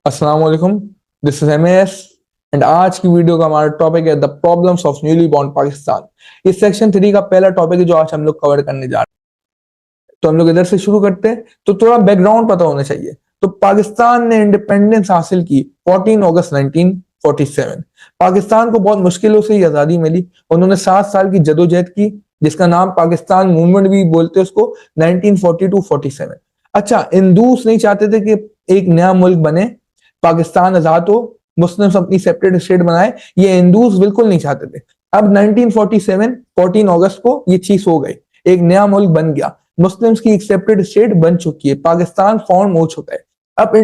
अस्सलाम वालेकुम। This is MS and आज की वीडियो का हमारा टॉपिक है the problems of newly born Pakistan. इस सेक्शन 3 का पहला टॉपिक है जो आज हम लोग कवर करने जा रहे हैं। तो हम लोग इधर से शुरू करते हैं। तो थोड़ा बैकग्राउंड पता होना चाहिए। तो पाकिस्तान ने इंडिपेंडेंस हासिल की 14 अगस्त 1947। पाकिस्तान को बहुत मुश्किलों से ही आजादी मिली। उन्होंने 7 साल की जदोजहद की जिसका नाम पाकिस्तान मूवमेंट भी बोलते हैं उसको 1942-47। अच्छा, हिंदूस नहीं चाहते थे कि एक नया मुल्क बने, पाकिस्तान आजाद हो, मुस्लिम्स अपनी सेपरेट स्टेट बनाए, ये हिंदूज बिल्कुल नहीं चाहते थे। अब 1947 14 अगस्त को ये चीज हो गई, एक नया मुल्क बन गया, मुस्लिम्स की एक सेपरेट स्टेट बन चुकी है, पाकिस्तान फॉर्म हो चुका है। अब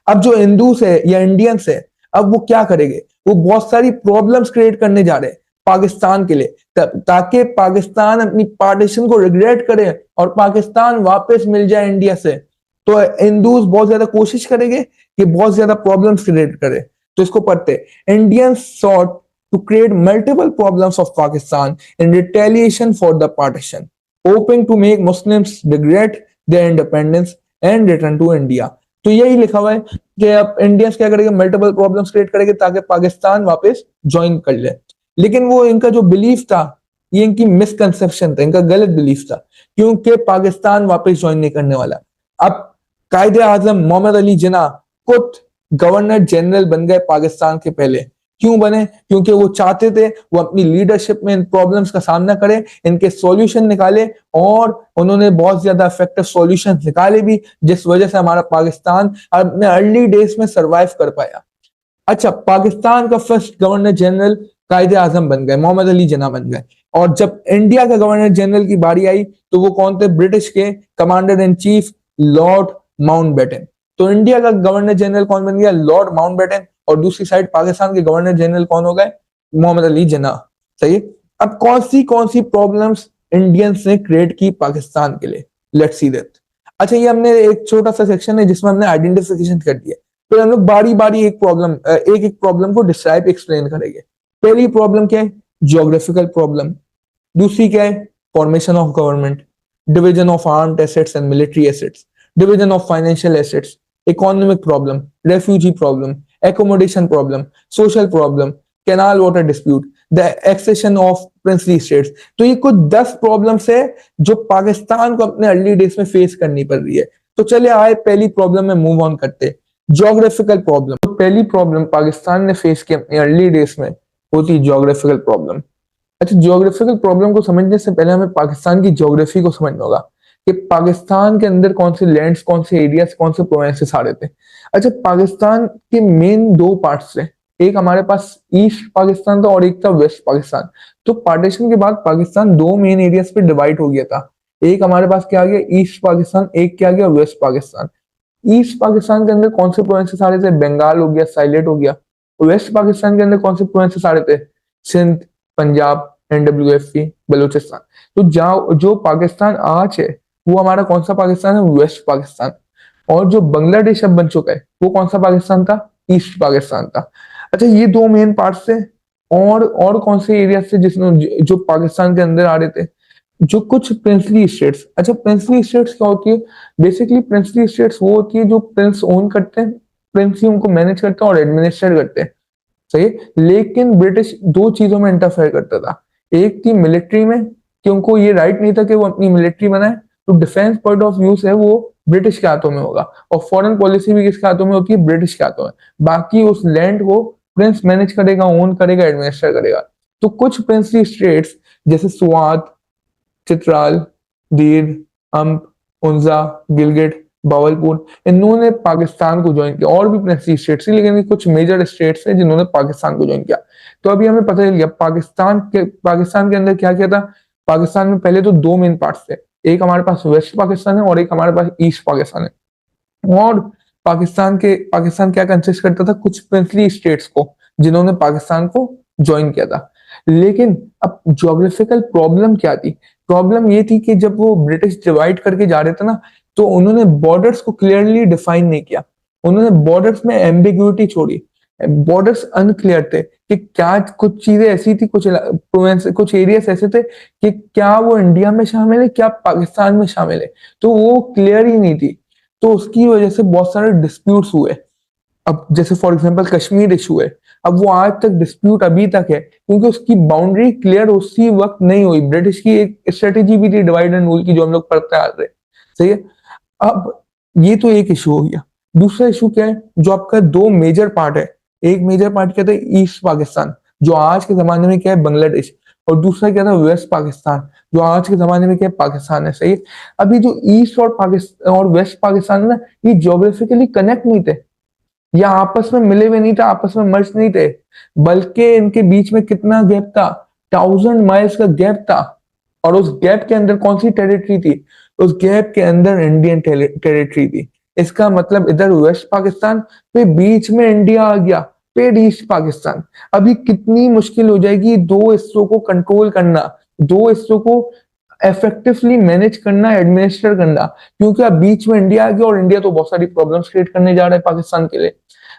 अब जो हिंदूस है या इंडियंस है, अब वो क्या करेंगे? वो बहुत सारी प्रॉब्लम्स क्रिएट करने जा रहे हैं पाकिस्तान के लिए, ताकि पाकिस्तान अपनी पार्टीशन को रिग्रेट करे और पाकिस्तान वापस मिल जाए इंडिया से। तो हिंदूज बहुत ज्यादा कोशिश करेंगे कि बहुत ज्यादा प्रॉब्लम्स क्रिएट करे। तो इसको पढ़ते, Indians sought to create multiple problems of Pakistan in retaliation for the partition, hoping to make Muslims regret their independence and return to India. तो यही लिखा हुआ है कि अब इंडियंस क्या करेंगे, मल्टीपल प्रॉब्लम्स क्रिएट करेंगे ताकि पाकिस्तान वापस ज्वाइन कर ले। लेकिन वो इनका जो बिलीफ था, ये इनकी मिसकंसेप्शन था, इनका गलत बिलीफ था, क्योंकि पाकिस्तान वापस ज्वाइन नहीं करने वाला। अब कायदे आजम मोहम्मद अली जिन्ना खुद गवर्नर जनरल बन गए पाकिस्तान के पहले। क्यों बने? क्योंकि वो चाहते थे वो अपनी लीडरशिप में इन प्रॉब्लम्स का सामना करें, इनके सॉल्यूशन निकाले, और उन्होंने बहुत ज्यादा इफेक्टिव सॉल्यूशन निकाले भी, जिस वजह से हमारा पाकिस्तान अपने अर्ली डेज में सरवाइव कर पाया। अच्छा, पाकिस्तान का फर्स्ट गवर्नर जनरल कायदे आजम बन गए, मोहम्मद अली जिन्ना बन गए। और जब इंडिया का गवर्नर जनरल की बारी आई तो वो कौन थे? ब्रिटिश के commander in chief Lord Mountbatten. तो इंडिया का गवर्नर जनरल कौन बन गया? Lord Mountbatten. और दूसरी साइड पाकिस्तान के गवर्नर जनरल कौन हो गए? मोहम्मद अली जिन्ना। सही है। अब कौन सी प्रॉब्लम्स इंडियंस ने क्रिएट की पाकिस्तान के लिए? Let's see that. अच्छा, ये हमने एक छोटा सा सेक्शन है जिसमें हमने आइडेंटिफिकेशन कर दिया। फिर हम लोग बारी बारी एक एक प्रॉब्लम को डिस्क्राइब एक्सप्लेन करेंगे। पहली प्रॉब्लम क्या है? Geographical problem. दूसरी क्या है? Formation of government, division of armed assets and military assets, division of financial assets, economic problem, refugee problem, accommodation problem, social problem, canal water dispute, the accession of princely states. तो ये कुछ 10 problems है जो पाकिस्तान को अपने early days में face करनी पड़ रही है। तो चले आए पहली प्रॉब्लम में मूव ऑन करते। Geographical problem. तो पहली प्रॉब्लम पाकिस्तान ने फेस की अपनी अर्ली डेज में होती ज्योग्राफिकल प्रॉब्लम। अच्छा, ज्योग्राफिकल प्रॉब्लम को समझने से पहले हमें पाकिस्तान की ज्योग्राफी को समझना होगा कि पाकिस्तान के अंदर कौन से लैंड्स, कौन से एरियाज, कौन से प्रोविंसेस आ रहे थे। अच्छा, पाकिस्तान के मेन 2 पार्ट्स थे। एक हमारे पास ईस्ट पाकिस्तान था और एक था वेस्ट पाकिस्तान। तो पार्टीशन के बाद पाकिस्तान 2 मेन एरियाज पे डिवाइड हो गया था। एक हमारे पास क्या आ गया? ईस्ट पाकिस्तान। एक क्या आ गया? वेस्ट पाकिस्तान। ईस्ट पाकिस्तान के अंदर कौन से प्रोविंसेस आ रहे थे? बंगाल हो गया, साइलेट हो गया। वेस्ट पाकिस्तान के अंदर कौन से प्रोविंसेस आ रहे थे? सिंध, पंजाब, NWFP, बलूचिस्तान। तो जो पाकिस्तान आज है वो हमारा कौन सा पाकिस्तान है? वेस्ट पाकिस्तान। और जो बांग्लादेश अब बन चुका है वो कौन सा पाकिस्तान था? ईस्ट पाकिस्तान था। अच्छा, ये 2 मेन पार्ट्स थे। और कौन से एरिया थे जिसमें जो पाकिस्तान के अंदर आ रहे थे? जो कुछ प्रिंसली स्टेट्स। अच्छा, प्रिंसली स्टेट्स क्या होती है? बेसिकली प्रिंसली स्टेट्स वो होती है जो प्रिंस ओन करते हैं, प्रिंस ही उनको मैनेज करते हैं और एडमिनिस्ट्रेट करते हैं। सही है? लेकिन ब्रिटिश 2 चीजों में इंटरफेयर करता था। एक थी मिलिट्री में, कि उनको ये राइट नहीं था कि वो अपनी मिलिट्री बनाए। तो डिफेंस पॉइंट ऑफ व्यू से वो ब्रिटिश के हाथों में होगा। और फॉरेन पॉलिसी भी किसके हाथों में होती है? ब्रिटिश के हाथों में। बाकी उस लैंड को प्रिंस मैनेज करेगा, ओन करेगा, एडमिनिस्टर करेगा। तो कुछ प्रिंसली स्टेट्स जैसे सुआत, चित्राल, दीर, अम्प, उंजा, गिलगिट, बावलपुर, इन्होंने पाकिस्तान को ज्वाइन किया। और भी प्रिंसली स्टेट्स थी लेकिन कुछ मेजर स्टेट्स हैं जिन्होंने पाकिस्तान को ज्वाइन किया। तो अभी हमें पता चल गया पाकिस्तान के अंदर क्या क्या था। पाकिस्तान में पहले तो 2 मेन पार्ट्स थे। एक हमारे पास वेस्ट पाकिस्तान है और एक हमारे पास ईस्ट पाकिस्तान है। और पाकिस्तान क्या कंसिस्ट करता था? कुछ प्रिंसली स्टेट्स को जिन्होंने पाकिस्तान को ज्वाइन किया था। लेकिन अब ज्योग्राफिकल प्रॉब्लम क्या थी? प्रॉब्लम ये थी कि जब वो ब्रिटिश डिवाइड करके जा रहे थे ना, तो उन्होंने बॉर्डर्स को क्लियरली डिफाइन नहीं किया। उन्होंने बॉर्डर्स में एम्बिग्यूटी छोड़ी। बॉर्डर्स अनक्लियर थे कि क्या कुछ चीजें ऐसी थी, कुछ प्रोविंस, कुछ एरियाज ऐसे थे कि क्या वो इंडिया में शामिल है, क्या पाकिस्तान में शामिल है। तो वो क्लियर ही नहीं थी। तो उसकी वजह से बहुत सारे डिस्प्यूट्स हुए। अब जैसे फॉर एग्जांपल कश्मीर इशू है, अब वो आज तक डिस्प्यूट अभी तक है क्योंकि उसकी बाउंड्री क्लियर उसी वक्त नहीं हुई। ब्रिटिश की एक स्ट्रेटेजी भी थी डिवाइड एंड रूल की, जो हम लोग पढ़ते आ रहे हैं, सही है। अब ये तो एक इशू हो गया। दूसरा इशू क्या है, जो आपका दो मेजर पार्ट है, एक मेजर पार्ट क्या था, ईस्ट पाकिस्तान, जो आज के जमाने में क्या है, बांग्लादेश, और दूसरा क्या था, वेस्ट पाकिस्तान, जो आज के जमाने में क्या है, पाकिस्तान है, सही है। अभी जो ईस्ट और पाकिस्तान और वेस्ट पाकिस्तान है ना, ये ज्योग्राफिकली कनेक्ट नहीं थे, या आपस में मिले हुए नहीं थे, आपस में मर्ज नहीं थे, बल्कि इनके बीच में कितना गैप था, 1000 माइल्स का गैप था। और उस गैप के अंदर कौन सी टेरिटरी थी, उस गैप के अंदर इंडियन टेरिटरी थी। इसका मतलब इधर वेस्ट पाकिस्तान, पे बीच में इंडिया आ गया, फिर ईस्ट पाकिस्तान। अभी कितनी मुश्किल हो जाएगी दो हिस्सों को कंट्रोल करना, दो हिस्सों को इफेक्टिवली मैनेज करना, एडमिनिस्टर करना, क्योंकि अब बीच में इंडिया आ गया और इंडिया तो बहुत सारी प्रॉब्लम्स क्रिएट करने जा रहा है पाकिस्तान के लिए।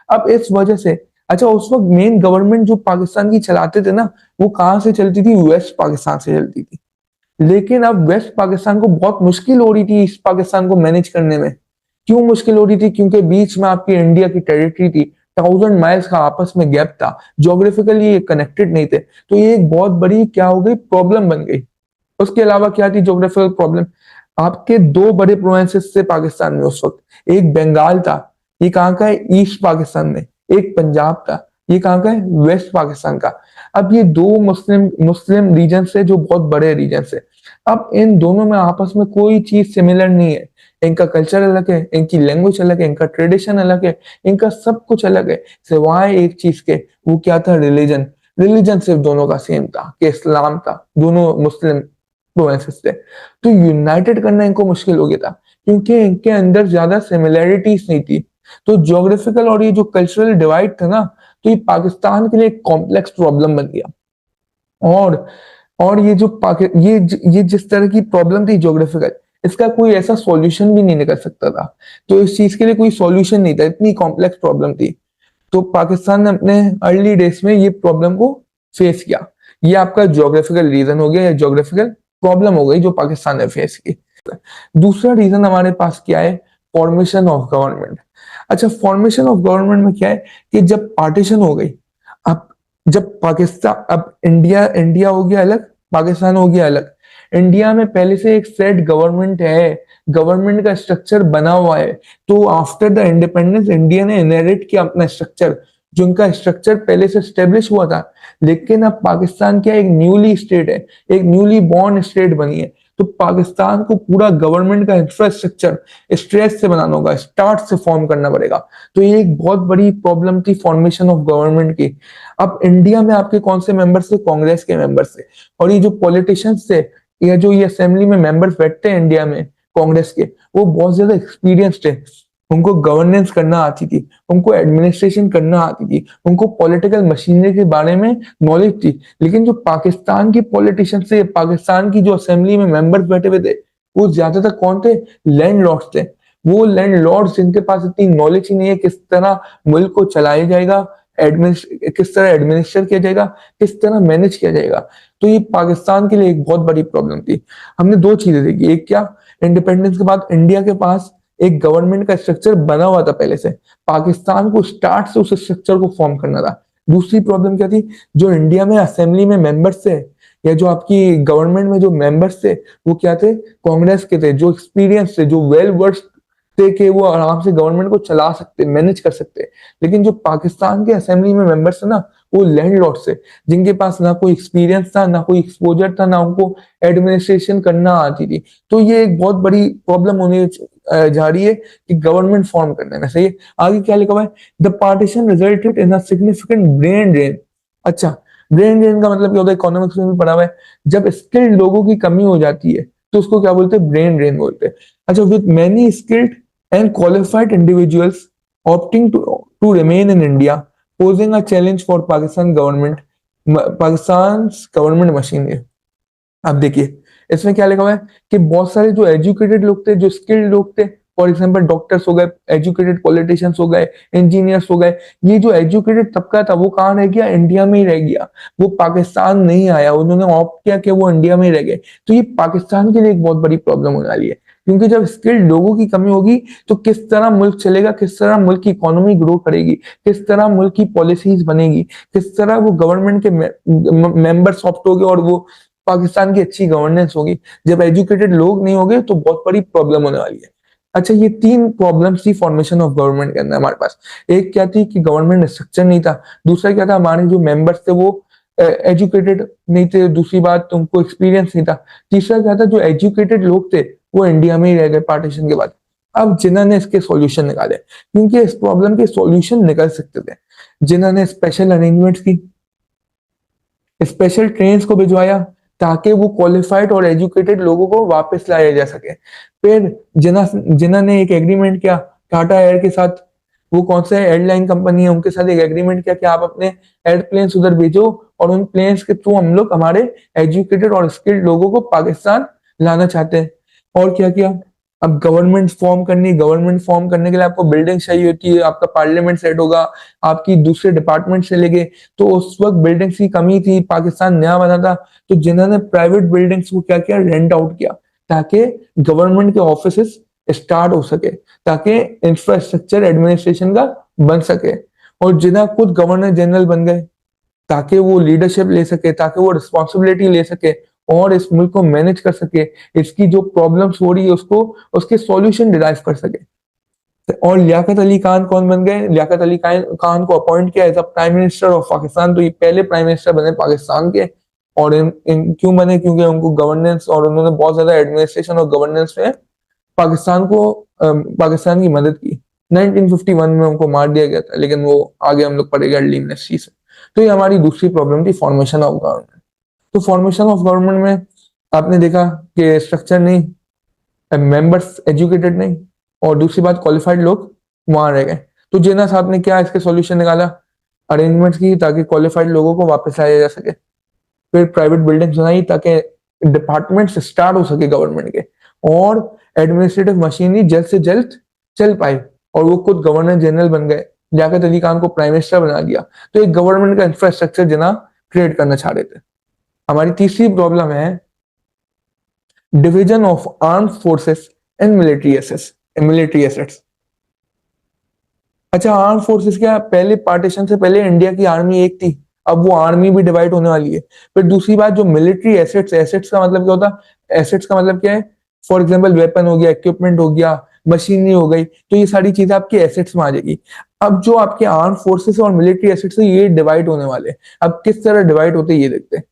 अब इस वजह से, अच्छा उस वक्त मेन गवर्नमेंट जो पाकिस्तान की चलाते थे ना, वो कहाँ से चलती थी, वेस्ट पाकिस्तान से चलती थी। लेकिन अब वेस्ट पाकिस्तान को बहुत मुश्किल हो रही थी ईस्ट पाकिस्तान को मैनेज करने में। क्यों मुश्किल हो रही थी, क्योंकि बीच में आपकी इंडिया की टेरिटरी थी, 1000 माइल्स का आपस में गैप था, ज्योग्राफिकली ये कनेक्टेड नहीं थे, तो ये एक बहुत बड़ी क्या हो गई, प्रॉब्लम बन गई। उसके अलावा क्या थी ज्योग्राफिकल प्रॉब्लम, आपके दो बड़े प्रोविंसेस थे पाकिस्तान में उस वक्त, एक बंगाल था, ये कहाँ का है, ईस्ट पाकिस्तान में, एक पंजाब था, ये कहाँ का है, वेस्ट पाकिस्तान का। अब ये दो मुस्लिम मुस्लिम रीजन से, जो बहुत बड़े रीजन से, अब इन दोनों में आपस में कोई चीज सिमिलर नहीं है। इनका कल्चर अलग है, इनकी लैंग्वेज अलग है, इनका ट्रेडिशन अलग है, इनका सब कुछ अलग है, सिवाय एक चीज के, वो क्या था, रिलीजन। रिलीजन सिर्फ दोनों का सेम था, कि इस्लाम था, दोनों मुस्लिम प्रोविंसेस थे। तो यूनाइटेड करना इनको मुश्किल हो गया था, क्योंकि इनके अंदर ज्यादा सिमिलैरिटीज नहीं थी। तो ज्योग्राफिकल और ये जो कल्चरल डिवाइड था ना, तो ये पाकिस्तान के लिए एक कॉम्प्लेक्स प्रॉब्लम बन गया। और और ये जो ये जिस तरह की प्रॉब्लम थी ज्योग्राफिकल, इसका कोई ऐसा सॉल्यूशन भी नहीं निकल सकता था। तो इस चीज के लिए कोई सॉल्यूशन नहीं था, इतनी कॉम्प्लेक्स प्रॉब्लम थी। तो पाकिस्तान ने अपने अर्ली डेज में ये प्रॉब्लम को फेस किया। ये आपका ज्योग्राफिकल रीजन हो गया, या ज्योग्राफिकल प्रॉब्लम हो गई जो पाकिस्तान ने फेस की। दूसरा रीजन हमारे पास क्या है, फॉर्मेशन ऑफ गवर्नमेंट। अच्छा, फॉर्मेशन ऑफ गवर्नमेंट में क्या है, कि जब पार्टीशन हो गई, अब जब पाकिस्तान, अब इंडिया इंडिया हो गया अलग, पाकिस्तान हो गया अलग। इंडिया में पहले से एक सेट गवर्नमेंट है, गवर्नमेंट का स्ट्रक्चर बना हुआ है। तो आफ्टर द इंडिपेंडेंस इंडिया ने इनहेरिट किया अपना स्ट्रक्चर, जो उनका स्ट्रक्चर पहले से स्टेब्लिश हुआ था। लेकिन अब पाकिस्तान क्या, एक न्यूली स्टेट है, एक न्यूली बॉर्न स्टेट बनी है। तो पाकिस्तान को पूरा गवर्नमेंट का इंफ्रास्ट्रक्चर स्ट्रेस से बनाना होगा, स्टार्ट से फॉर्म करना पड़ेगा। तो ये एक बहुत बड़ी प्रॉब्लम थी फॉर्मेशन ऑफ गवर्नमेंट की। अब इंडिया में आपके कौन से मेंबर्स थे, कांग्रेस के मेंबर्स थे। और ये जो पॉलिटिशियंस थे, या जो ये असेंबली में मेंबर्स बैठते हैं इंडिया में कांग्रेस के, वो बहुत ज्यादा एक्सपीरियंस्ड है। उनको गवर्नेंस करना आती थी, उनको एडमिनिस्ट्रेशन करना आती थी, उनको पॉलिटिकल मशीनरी के बारे में नॉलेज थी। लेकिन जो पाकिस्तान की पॉलिटिशियन से, पाकिस्तान की जो असेंबली में मेंबर्स बैठे हुए थे, वो ज्यादातर कौन थे, लैंडलॉर्ड्स थे। वो लैंडलॉर्ड्स जिनके पास इतनी नॉलेज ही नहीं है किस तरह मुल्क को चलाया जाएगा, किस तरह एडमिनिस्टर किया जाएगा, किस तरह मैनेज किया जाएगा। तो ये पाकिस्तान के लिए एक बहुत बड़ी प्रॉब्लम थी। हमने दो चीजें देखी, एक क्या, इंडिपेंडेंस के बाद इंडिया के पास एक गवर्नमेंट का स्ट्रक्चर बना हुआ था पहले से, पाकिस्तान को स्टार्ट से उस स्ट्रक्चर को फॉर्म करना था। दूसरी प्रॉब्लम क्या थी, जो इंडिया में असेंबली में मेंबर्स थे, या जो आपकी गवर्नमेंट में जो मेंबर्स थे, वो क्या थे, कांग्रेस के थे, जो एक्सपीरियंस थे, जो वेल वर्स्ड थे, कि वो आराम से गवर्नमेंट को चला सकते, मैनेज कर सकते। लेकिन जो पाकिस्तान के असेंबली में मेंबर्स है ना, वो लैंडलॉर्ड से, जिनके पास ना कोई एक्सपीरियंस था, ना कोई एक्सपोजर था, ना उनको एडमिनिस्ट्रेशन करना आती थी। तो ये एक बहुत बड़ी प्रॉब्लम होने जा रही है कि गवर्नमेंट फॉर्म करने में, सही है। आगे क्या लिखा हुआ है, the partition resulted in a significant brain drain. अच्छा, ब्रेन ड्रेन का मतलब क्या होता है, इकोनॉमिक्स में भी पढ़ा हुआ है। जब स्किल्ड लोगों की कमी हो जाती है, तो उसको क्या बोलते हैं, ब्रेन ड्रेन बोलते हैं। अच्छा, with many skilled and qualified individuals opting to remain in India, posing a challenge for Pakistan government, Pakistan government machine है। अब देखिए इसमें क्या लिखा हुआ है, कि बहुत सारे जो एजुकेटेड लोग थे, जो स्किल्ड लोग थे, फॉर एग्जाम्पल डॉक्टर्स हो गए, एजुकेटेड पॉलिटिशियंस हो गए, इंजीनियर्स हो गए, ये जो एजुकेटेड तबका था वो कहाँ रह गया? इंडिया में ही रह गया, वो पाकिस्तान नहीं आया, उन्होंने ऑप्ट किया कि वो इंडिया में ही रह गए। तो ये पाकिस्तान के लिए एक बहुत बड़ी प्रॉब्लम होने वाली है, क्योंकि जब स्किल्ड लोगों की कमी होगी तो किस तरह मुल्क चलेगा, किस तरह मुल्क की इकोनॉमी ग्रो करेगी, किस तरह मुल्क की पॉलिसीज बनेगी, किस तरह वो गवर्नमेंट के मेंबर सॉफ्ट होंगे और वो पाकिस्तान की अच्छी गवर्नेंस होगी। जब एजुकेटेड लोग नहीं होंगे तो बहुत बड़ी प्रॉब्लम होने वाली है। अच्छा, ये तीन प्रॉब्लम्स थी फॉर्मेशन ऑफ गवर्नमेंट के अंदर हमारे पास। एक क्या थी कि गवर्नमेंट स्ट्रक्चर नहीं था, दूसरा क्या था हमारे जो मेंबर्स थे वो एजुकेटेड नहीं थे, दूसरी बात उनको एक्सपीरियंस नहीं था, तीसरा क्या था जो एजुकेटेड लोग थे वो इंडिया में ही रह गए पार्टीशन के बाद। अब जिन्हों ने इसके सॉल्यूशन निकाले, क्योंकि इस प्रॉब्लम के सॉल्यूशन निकल सकते थे, जिन्होंने स्पेशल अरेंजमेंट्स की, स्पेशल ट्रेन्स को भिजवाया ताकि वो क्वालिफाइड और एजुकेटेड लोगों को वापस लाया जा सके। फिर जिन्होंने एक एग्रीमेंट किया टाटा एयर के साथ, वो कौन सा एयरलाइन कंपनी है, उनके साथ एक एग्रीमेंट किया कि आप अपने एयरप्लेन्स उधर भेजो और उन प्लेन्स के थ्रू हम लोग हमारे एजुकेटेड और स्किल्ड लोगों को पाकिस्तान लाना चाहते हैं। और क्या किया, अब गवर्नमेंट फॉर्म करने के लिए आपको बिल्डिंग चाहिए होती है, आपका पार्लियामेंट सेट होगा, आपकी दूसरे डिपार्टमेंट से लेके, तो उस वक्त बिल्डिंग्स की कमी थी, पाकिस्तान नया बना था, तो जिन्होंने प्राइवेट बिल्डिंग्स को क्या किया, रेंट आउट किया ताकि गवर्नमेंट के ऑफिस स्टार्ट हो सके, ताकि इंफ्रास्ट्रक्चर एडमिनिस्ट्रेशन का बन सके। और जिन्हें खुद गवर्नर जनरल बन गए ताकि वो लीडरशिप ले सके, ताकि वो रिस्पॉन्सिबिलिटी ले सके और इस मुल्क को मैनेज कर सके, इसकी जो प्रॉब्लम्स हो रही है उसको उसके सॉल्यूशन डिराइव कर सके। और लियाकत अली खान कौन बन गए? लियाकत अली खान को अपॉइंट किया as a prime minister of Pakistan. तो ये पहले प्राइम मिनिस्टर बने पाकिस्तान के। और क्यों बने? क्योंकि उनको गवर्नेंस और उन्होंने बहुत ज्यादा एडमिनिस्ट्रेशन और गवर्नेंस में पाकिस्तान की मदद की। 1951 में उनको मार दिया गया था, लेकिन वो आगे हम लोग पढ़ेगा अर्ली मिनिस्ट्री से। तो ये हमारी दूसरी प्रॉब्लम थी, फॉर्मेशन ऑफ गवर्नमेंट। तो फॉर्मेशन ऑफ गवर्नमेंट में आपने देखा कि स्ट्रक्चर नहीं, मेंबर्स एजुकेटेड नहीं, और दूसरी बात क्वालिफाइड लोग वहां रह गए। तो जेना साहब ने क्या इसके सॉल्यूशन निकाला? अरेंजमेंट्स की ताकि क्वालिफाइड लोगों को वापस लाया जा सके। फिर प्राइवेट बिल्डिंग्स बनाई ताकि डिपार्टमेंट्स स्टार्ट हो सके गवर्नमेंट के, और एडमिनिस्ट्रेटिव मशीनरी जल्द से जल्द चल पाई, और वो खुद गवर्नर जनरल बन गए। लियाकत अली खान को प्राइम मिनिस्टर बना दिया। तो एक गवर्नमेंट का इंफ्रास्ट्रक्चर जना क्रिएट करना चाह रहे थे। हमारी तीसरी प्रॉब्लम है division of arm forces and military assets. अच्छा, आर्म फोर्सेस क्या, पहले पार्टीशन से पहले इंडिया की आर्मी एक थी, अब वो आर्मी भी डिवाइड होने वाली है। फिर दूसरी बात, जो मिलिट्री एसेट्स, एसेट्स का मतलब क्या होता है? एसेट्स का मतलब क्या है? फॉर एग्जाम्पल वेपन हो गया, इक्विपमेंट हो गया, मशीनरी हो गई, तो ये सारी चीजें आपकी एसेट्स में आ जाएगी। अब जो आपके आर्म फोर्सेस और मिलिट्री एसेट्स है ये डिवाइड होने वाले। अब किस तरह डिवाइड होते ये देखते हैं।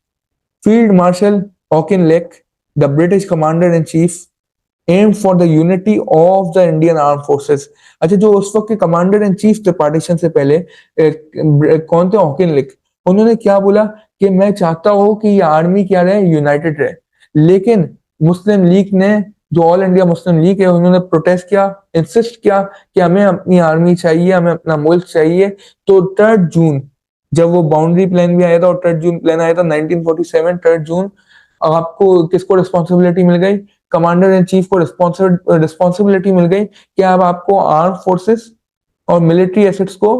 Field marshal Auchinleck, the British commander in chief, aim for the unity of the Indian arm forces. अच्छा, जो उस वक्त के कमांडर इन चीफ थे पार्टीशन से पहले, कौन थे? ऑकिनलेक। उन्होंने क्या बोला कि मैं चाहता हूं कि ये आर्मी क्या रहे, यूनाइटेड रहे। लेकिन मुस्लिम लीग ने, जो ऑल इंडिया मुस्लिम लीग है, उन्होंने प्रोटेस्ट किया, इंसिस्ट किया कि हमें अपनी आर्मी चाहिए, हमें अपना मुल्क चाहिए। तो 3 जून जब वो बाउंड्री प्लान भी आया था, और 3 जून प्लान आया था 1947, 3 जून, आपको किसको रिस्पॉन्सिबिलिटी मिल गई? कमांडर इन चीफ को रिस्पॉन्सिबिलिटी मिल गई कि अब आपको आर्म फोर्सेस और मिलिट्री एसेट्स को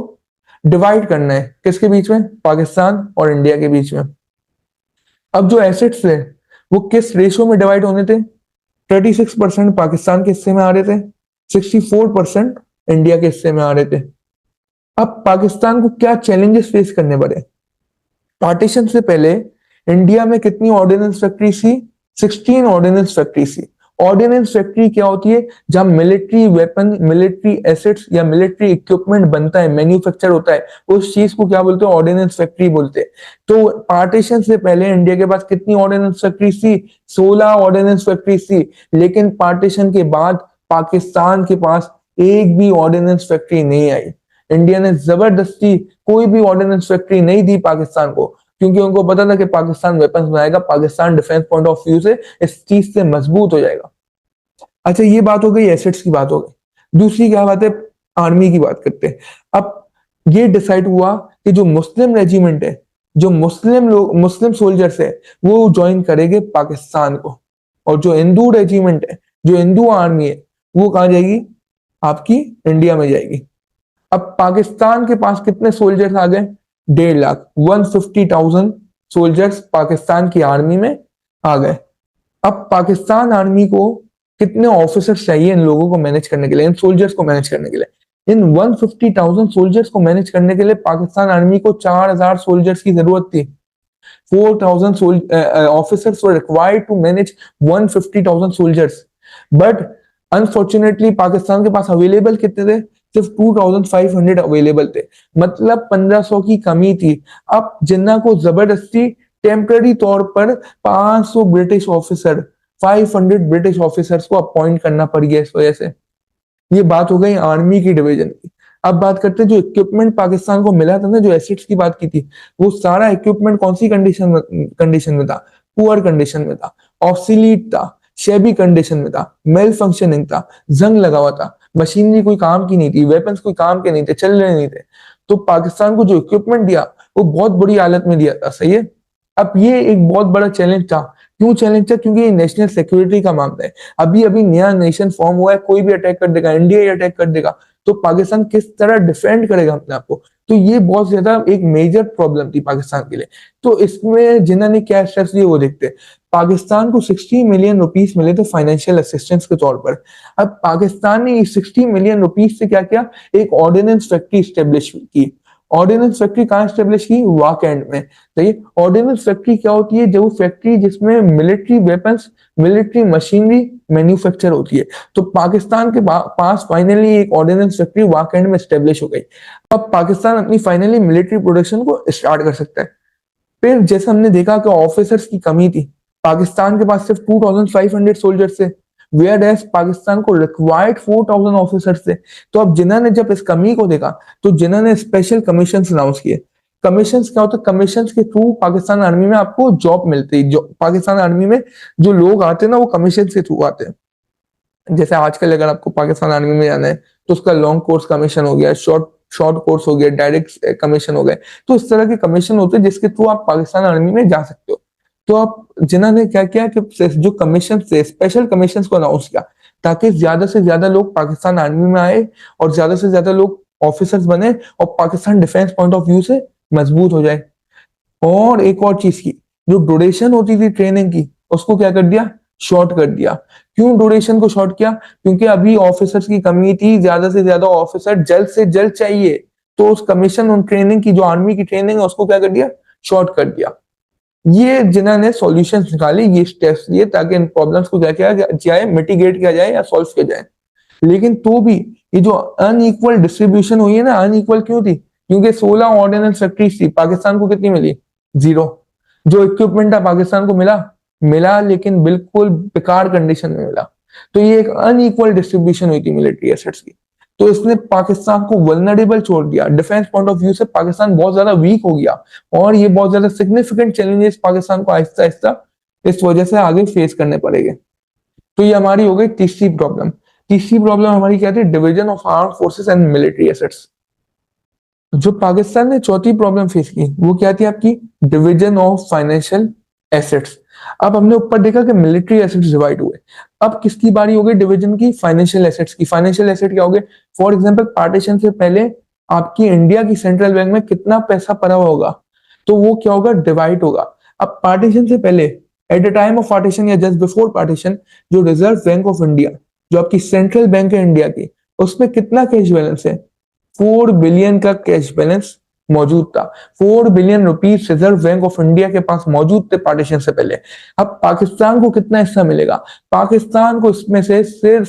डिवाइड करना है। किसके बीच में? पाकिस्तान और इंडिया के बीच में। अब जो एसेट्स थे वो किस रेशियो में डिवाइड होने थे? 36% पाकिस्तान के हिस्से में आ रहे थे, 64% इंडिया के हिस्से में आ रहे थे। अब पाकिस्तान को क्या चैलेंजेस फेस करने पड़े? पार्टीशन से पहले इंडिया में कितनी ऑर्डिनेंस फैक्ट्री थी? 16 ऑर्डिनेंस फैक्ट्री थी। ऑर्डिनेंस फैक्ट्री क्या होती है? जहां मिलिट्री वेपन, मिलिट्री एसेट्स या मिलिट्री इक्विपमेंट बनता है, मैन्युफैक्चर होता है, उस चीज को क्या बोलते हैं? ऑर्डिनेंस फैक्ट्री बोलते हैं। तो पार्टीशन से पहले इंडिया के पास कितनी ऑर्डिनेंस फैक्ट्री थी? 16 ऑर्डिनेंस फैक्ट्री थी। लेकिन पार्टीशन के बाद पाकिस्तान के पास एक भी ऑर्डिनेंस फैक्ट्री नहीं आई। इंडिया ने जबरदस्ती कोई भी ऑर्डिनेंस फैक्ट्री नहीं दी पाकिस्तान को, क्योंकि उनको पता था कि पाकिस्तान वेपन्स बनाएगा, Pakistan defence point of view से इस चीज से मजबूत हो जाएगा। अच्छा, ये बात हो गई, एसेट्स की बात हो गई। दूसरी क्या बात है? आर्मी की बात करते हैं। अब ये डिसाइड हुआ कि जो मुस्लिम रेजिमेंट है, जो मुस्लिम लोग, मुस्लिम सोल्जर्स है, वो ज्वाइन करेंगे पाकिस्तान को, और जो हिंदू रेजिमेंट है, जो हिंदू आर्मी है, वो कहाँ जाएगी? आपकी इंडिया में जाएगी। अब पाकिस्तान के पास कितने सोल्जर्स आ गए? 1.5 लाख, 150,000 सोल्जर्स पाकिस्तान की आर्मी में आ गए। अब पाकिस्तान आर्मी को कितने ऑफिसर्स चाहिए इन लोगों को मैनेज करने के लिए, इन सोल्जर्स को मैनेज करने के लिए? इन 150,000 सोल्जर्स को मैनेज करने के लिए पाकिस्तान आर्मी को 4,000 सोल्जर्स की जरूरत थी। 4,000 officers were required to manage 150,000 soldiers. But unfortunately Pakistan के पास अवेलेबल कितने थे? सिर्फ 2,500 अवेलेबल थे, मतलब 1,500 की कमी थी। अब जिन्ना को जबरदस्ती टेम्पररी तौर पर 500 ब्रिटिश ऑफिसर, 500 ब्रिटिश ऑफिसर्स को अपॉइंट करना पड़ गया इस वजह से। ये बात हो गई आर्मी की डिवीजन की। अब बात करते हैं जो इक्विपमेंट पाकिस्तान को मिला था ना, जो एसेट्स की बात की थी, वो सारा इक्विपमेंट कौन सी कंडीशन में था? पुअर कंडीशन में था, ऑब्सोलीट था, शेबी कंडीशन में था, मेल फंक्शनिंग था, जंग लगा हुआ था, मशीनरी कोई काम की नहीं थी, वेपन्स कोई काम के नहीं थे, चल रहे नहीं थे। तो पाकिस्तान को जो इक्विपमेंट दिया वो बहुत बुरी हालत में दिया था, सही है। अब ये एक बहुत बड़ा चैलेंज था। क्यों चैलेंज था? क्योंकि ये नेशनल सिक्योरिटी का मामला है। अभी अभी नया नेशन फॉर्म हुआ है, कोई भी अटैक कर देगा, इंडिया ही अटैक कर देगा, तो पाकिस्तान किस तरह डिफेंड करेगा अपने आप को? तो ये बहुत ज्यादा एक मेजर प्रॉब्लम थी पाकिस्तान के लिए। तो इसमें जिन्होंने क्या स्टेप्स लिए वो देखते हैं। पाकिस्तान को 60 मिलियन रुपीस मिले थे फाइनेंशियल असिस्टेंस के तौर पर। अब पाकिस्तान ने 60 मिलियन रुपीस से क्या किया? एक ऑर्डिनेंस फैक्ट्री स्टेब्लिश की। ऑर्डिनेंस फैक्ट्री कहाँ स्टेब्लिश की? वाकैंड में। तो ये ऑर्डिनेंस फैक्ट्री क्या होती है? जो फैक्ट्री जिसमें military weapons, military machinery manufacture होती है। तो पाकिस्तान के पास फाइनली एक ऑर्डिनेंस फैक्ट्री वाकैंड में स्टेब्लिश हो गई। अब पाकिस्तान अपनी फाइनली मिलिट्री प्रोडक्शन को स्टार्ट कर सकता है। फिर जैसे हमने देखा कि ऑफिसर्स की कमी थी, पाकिस्तान के पास सिर्फ 2,500 सोल्जर्स थे, वेयर एज पाकिस्तान को रिक्वायर्ड 4,000 ऑफिसर्स थे। तो अब जिन्ना ने जब इस कमी को देखा तो जिन्ना ने स्पेशल कमीशन अनाउंस किए। कमीशन क्या होता है? कमीशन के थ्रू पाकिस्तान आर्मी में आपको जॉब मिलती है। जो पाकिस्तान आर्मी में जो लोग आते हैं ना, वो कमीशन के थ्रू आते हैं। जैसे आजकल अगर आपको पाकिस्तान आर्मी में जाना है तो उसका लॉन्ग कोर्स कमीशन हो गया, शॉर्ट शॉर्ट कोर्स हो गया, डायरेक्ट कमीशन हो गए। तो इस तरह के कमीशन होते हैं जिसके थ्रू आप पाकिस्तान आर्मी में जा सकते हो। तो आप जिन्होंने क्या किया कि जो कमीशन से स्पेशल कमीशन को अनाउंस किया ताकि ज्यादा से ज्यादा लोग पाकिस्तान आर्मी में आए और ज्यादा से ज्यादा लोग ऑफिसर्स बने और Pakistan defence point of view से मजबूत हो जाए। और एक और चीज की, जो ड्यूरेशन होती थी ट्रेनिंग की, उसको क्या कर दिया? शॉर्ट कर दिया। क्यों ड्यूरेशन को शॉर्ट किया? क्योंकि अभी ऑफिसर्स की कमी थी, ज्यादा से ज्यादा ऑफिसर जल्द से जल्द चाहिए। तो उस कमीशन ऑन ट्रेनिंग की, जो आर्मी की ट्रेनिंग है, उसको क्या कर दिया? शॉर्ट कर दिया। ये जिन्होंने सॉल्यूशंस निकाले, ये स्टेप्स लिए ताकि इन प्रॉब्लम्स को क्या किया जाए, मिटिगेट किया जाए या सॉल्व किया जाए। लेकिन तो भी ये जो अनइक्वल डिस्ट्रीब्यूशन हुई है ना, अनइक्वल क्यों थी? क्योंकि 16 ऑर्डिनेंस फैक्ट्रीज थी, पाकिस्तान को कितनी मिली? 0। जो इक्विपमेंट था पाकिस्तान को मिला, लेकिन बिल्कुल बेकार कंडीशन में मिला। तो ये एक अनइक्वल डिस्ट्रीब्यूशन हुई थी मिलिट्री एसेट्स की। तो इसने पाकिस्तान को वल्नरेबल छोड़ दिया। डिफेंस पॉइंट ऑफ व्यू से पाकिस्तान बहुत ज्यादा वीक हो गया और ये बहुत ज्यादा सिग्निफिकेंट चैलेंजेस पाकिस्तान को आहिस्ता आहिस्ता इस वजह से आगे फेस करने पड़ेंगे। तो ये हमारी हो गई तीसरी प्रॉब्लम। तीसरी प्रॉब्लम हमारी क्या थी? Division of arm forces and military assets. जो पाकिस्तान ने चौथी प्रॉब्लम फेस की वो क्या थी आपकी? Division of financial assets. अब हमने ऊपर देखा कि मिलिट्री एसेट्स डिवाइड हुए। अब किसकी बारी हो गई डिवीजन की? फाइनेंशियल एसेट्स की। फाइनेंशियल एसेट क्या हो गए? फॉर एग्जांपल पार्टीशन से पहले आपकी इंडिया की सेंट्रल बैंक में कितना पैसा पड़ा हुआ होगा, तो वो क्या होगा? डिवाइड होगा। अब पार्टीशन से पहले, eight the time of partition या जस्ट बिफोर पार्टीशन, जो रिजर्व बैंक ऑफ इंडिया, जो आपकी सेंट्रल बैंक है इंडिया की, उसमें कितना कैश बैलेंस है? 4 बिलियन का कैश बैलेंस मौजूद था। 4 billion rupees reserve bank of India के पास मौजूद थे पार्टीशन से पहले। अब पाकिस्तान को कितना हिस्सा मिलेगा? पाकिस्तान को इसमें से सिर्फ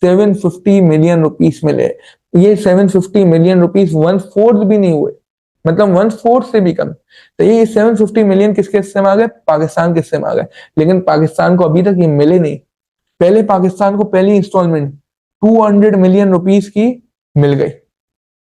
750 मिलियन रुपीस मिले। ये 750 मिलियन रुपीस 1/4 भी नहीं हुए, मतलब 1/4 से भी कम। तो ये 750 मिलियन किसके हिस्से में आ गए? पाकिस्तान के हिस्से में आ गए। लेकिन पाकिस्तान को अभी तक ये मिले नहीं। पहले पाकिस्तान को पहली इंस्टॉलमेंट 200 मिलियन रुपीस की मिल गई,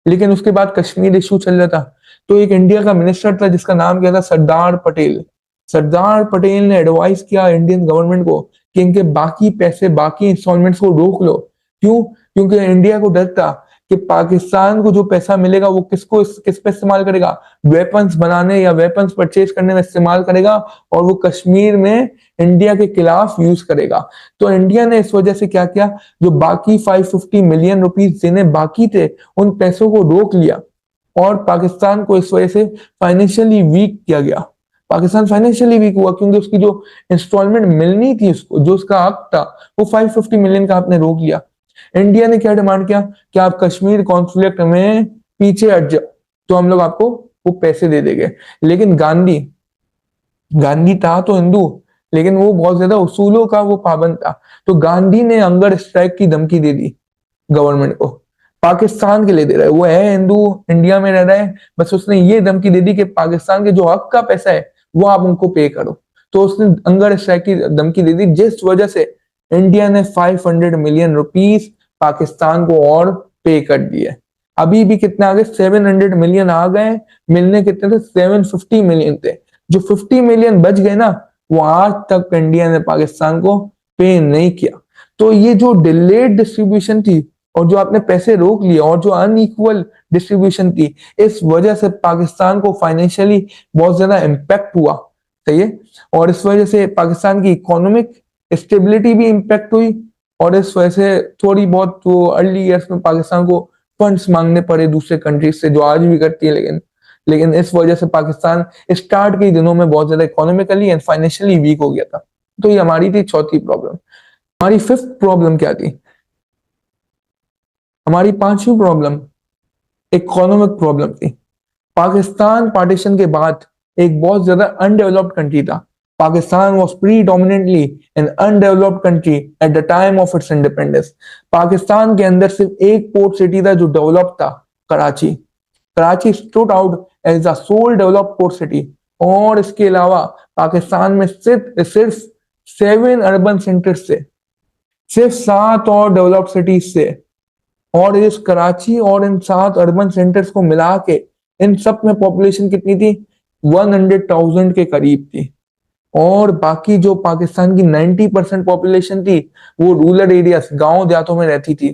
लेकिन उसके बाद कश्मीर इशू चल रहा था। तो एक इंडिया का मिनिस्टर था जिसका नाम क्या था? सरदार पटेल। सरदार पटेल ने एडवाइस किया इंडियन गवर्नमेंट को कि इनके बाकी पैसे, बाकी इंस्टॉलमेंट्स को रोक लो। क्यों? क्योंकि इंडिया को डर था कि पाकिस्तान को जो पैसा मिलेगा वो किस पे इस्तेमाल करेगा, वेपन्स बनाने या वेपन्स परचेज करने में इस्तेमाल करेगा, और वो कश्मीर में इंडिया के खिलाफ यूज करेगा। तो इंडिया ने इस वजह से क्या किया, जो बाकी 550 मिलियन रुपीस देने बाकी थे उन पैसों को रोक लिया, और पाकिस्तान को इस वजह से फाइनेंशियली वीक किया गया। पाकिस्तान फाइनेंशियली वीक हुआ क्योंकि उसकी जो इंस्टॉलमेंट मिलनी थी उसको, जो उसका हक था, वो 550 मिलियन का आपने रोक लिया। इंडिया ने क्या डिमांड किया कि आप कश्मीर कॉन्फ्लिक्ट में पीछे हट जाओ तो हम लोग आपको वो पैसे दे देंगे। लेकिन गांधी गांधी था तो हिंदू, लेकिन वो बहुत ज्यादा उसूलों का वो पाबंद था। तो गांधी ने हंगर स्ट्राइक की धमकी दे दी गवर्नमेंट को। पाकिस्तान के लिए दे रहा है, वो है हिंदू, इंडिया में रह रहा है, बस उसने ये धमकी दे दी कि पाकिस्तान के जो हक का पैसा है वो आप उनको पे करो। तो उसने हंगर स्ट्राइक की धमकी दे दी, जिस वजह से इंडिया ने 500 मिलियन रुपीस पाकिस्तान को और पे कर दिए। अभी भी कितने आ गए, 700 मिलियन आ गए। मिलने कितने थे, 750 मिलियन थे। जो 50 मिलियन बच गए ना, वो आज तक इंडिया ने पाकिस्तान को पे नहीं किया। तो ये जो डिलेड डिस्ट्रीब्यूशन थी और जो आपने पैसे रोक लिए और जो अनइक्वल डिस्ट्रीब्यूशन थी, इस वजह से पाकिस्तान को फाइनेंशियली बहुत ज्यादा इम्पैक्ट हुआ। सही है। और इस वजह से पाकिस्तान की इकोनॉमिक स्टेबिलिटी भी इम्पैक्ट हुई, और इस वजह से थोड़ी बहुत वो अर्ली ईयर्स में पाकिस्तान को फंड्स मांगने पड़े दूसरे कंट्रीज से, जो आज भी करती है। लेकिन इस वजह से पाकिस्तान स्टार्ट के दिनों में बहुत ज्यादा इकोनॉमिकली एंड फाइनेंशियली वीक हो गया था। तो ये हमारी थी चौथी प्रॉब्लम। हमारी फिफ्थ प्रॉब्लम क्या थी, हमारी पांचवी प्रॉब्लम इकोनॉमिक प्रॉब्लम थी। पाकिस्तान पार्टीशन के बाद एक बहुत ज्यादा अनडेवलप्ड कंट्री था। Pakistan was predominantly an undeveloped country at the time of its independence. Pakistan के अंदर सिर्फ एक पोर्ट सिटी था जो डेवलप था, Karachi. Karachi stood out as the sole developed port city. और इसके अलावा पाकिस्तान में सिर्फ 7 अर्बन सेंटर्स से, सिर्फ 7 और डेवलप्ड सिटीज से, और इस कराची और इन 7 अर्बन सेंटर्स को मिला के इन सब में पॉपुलेशन कितनी थी, 100,000 के करीब थी। और बाकी जो पाकिस्तान की 90% पॉपुलेशन थी वो रूरल एरियाज, गांव देहातों में रहती थी।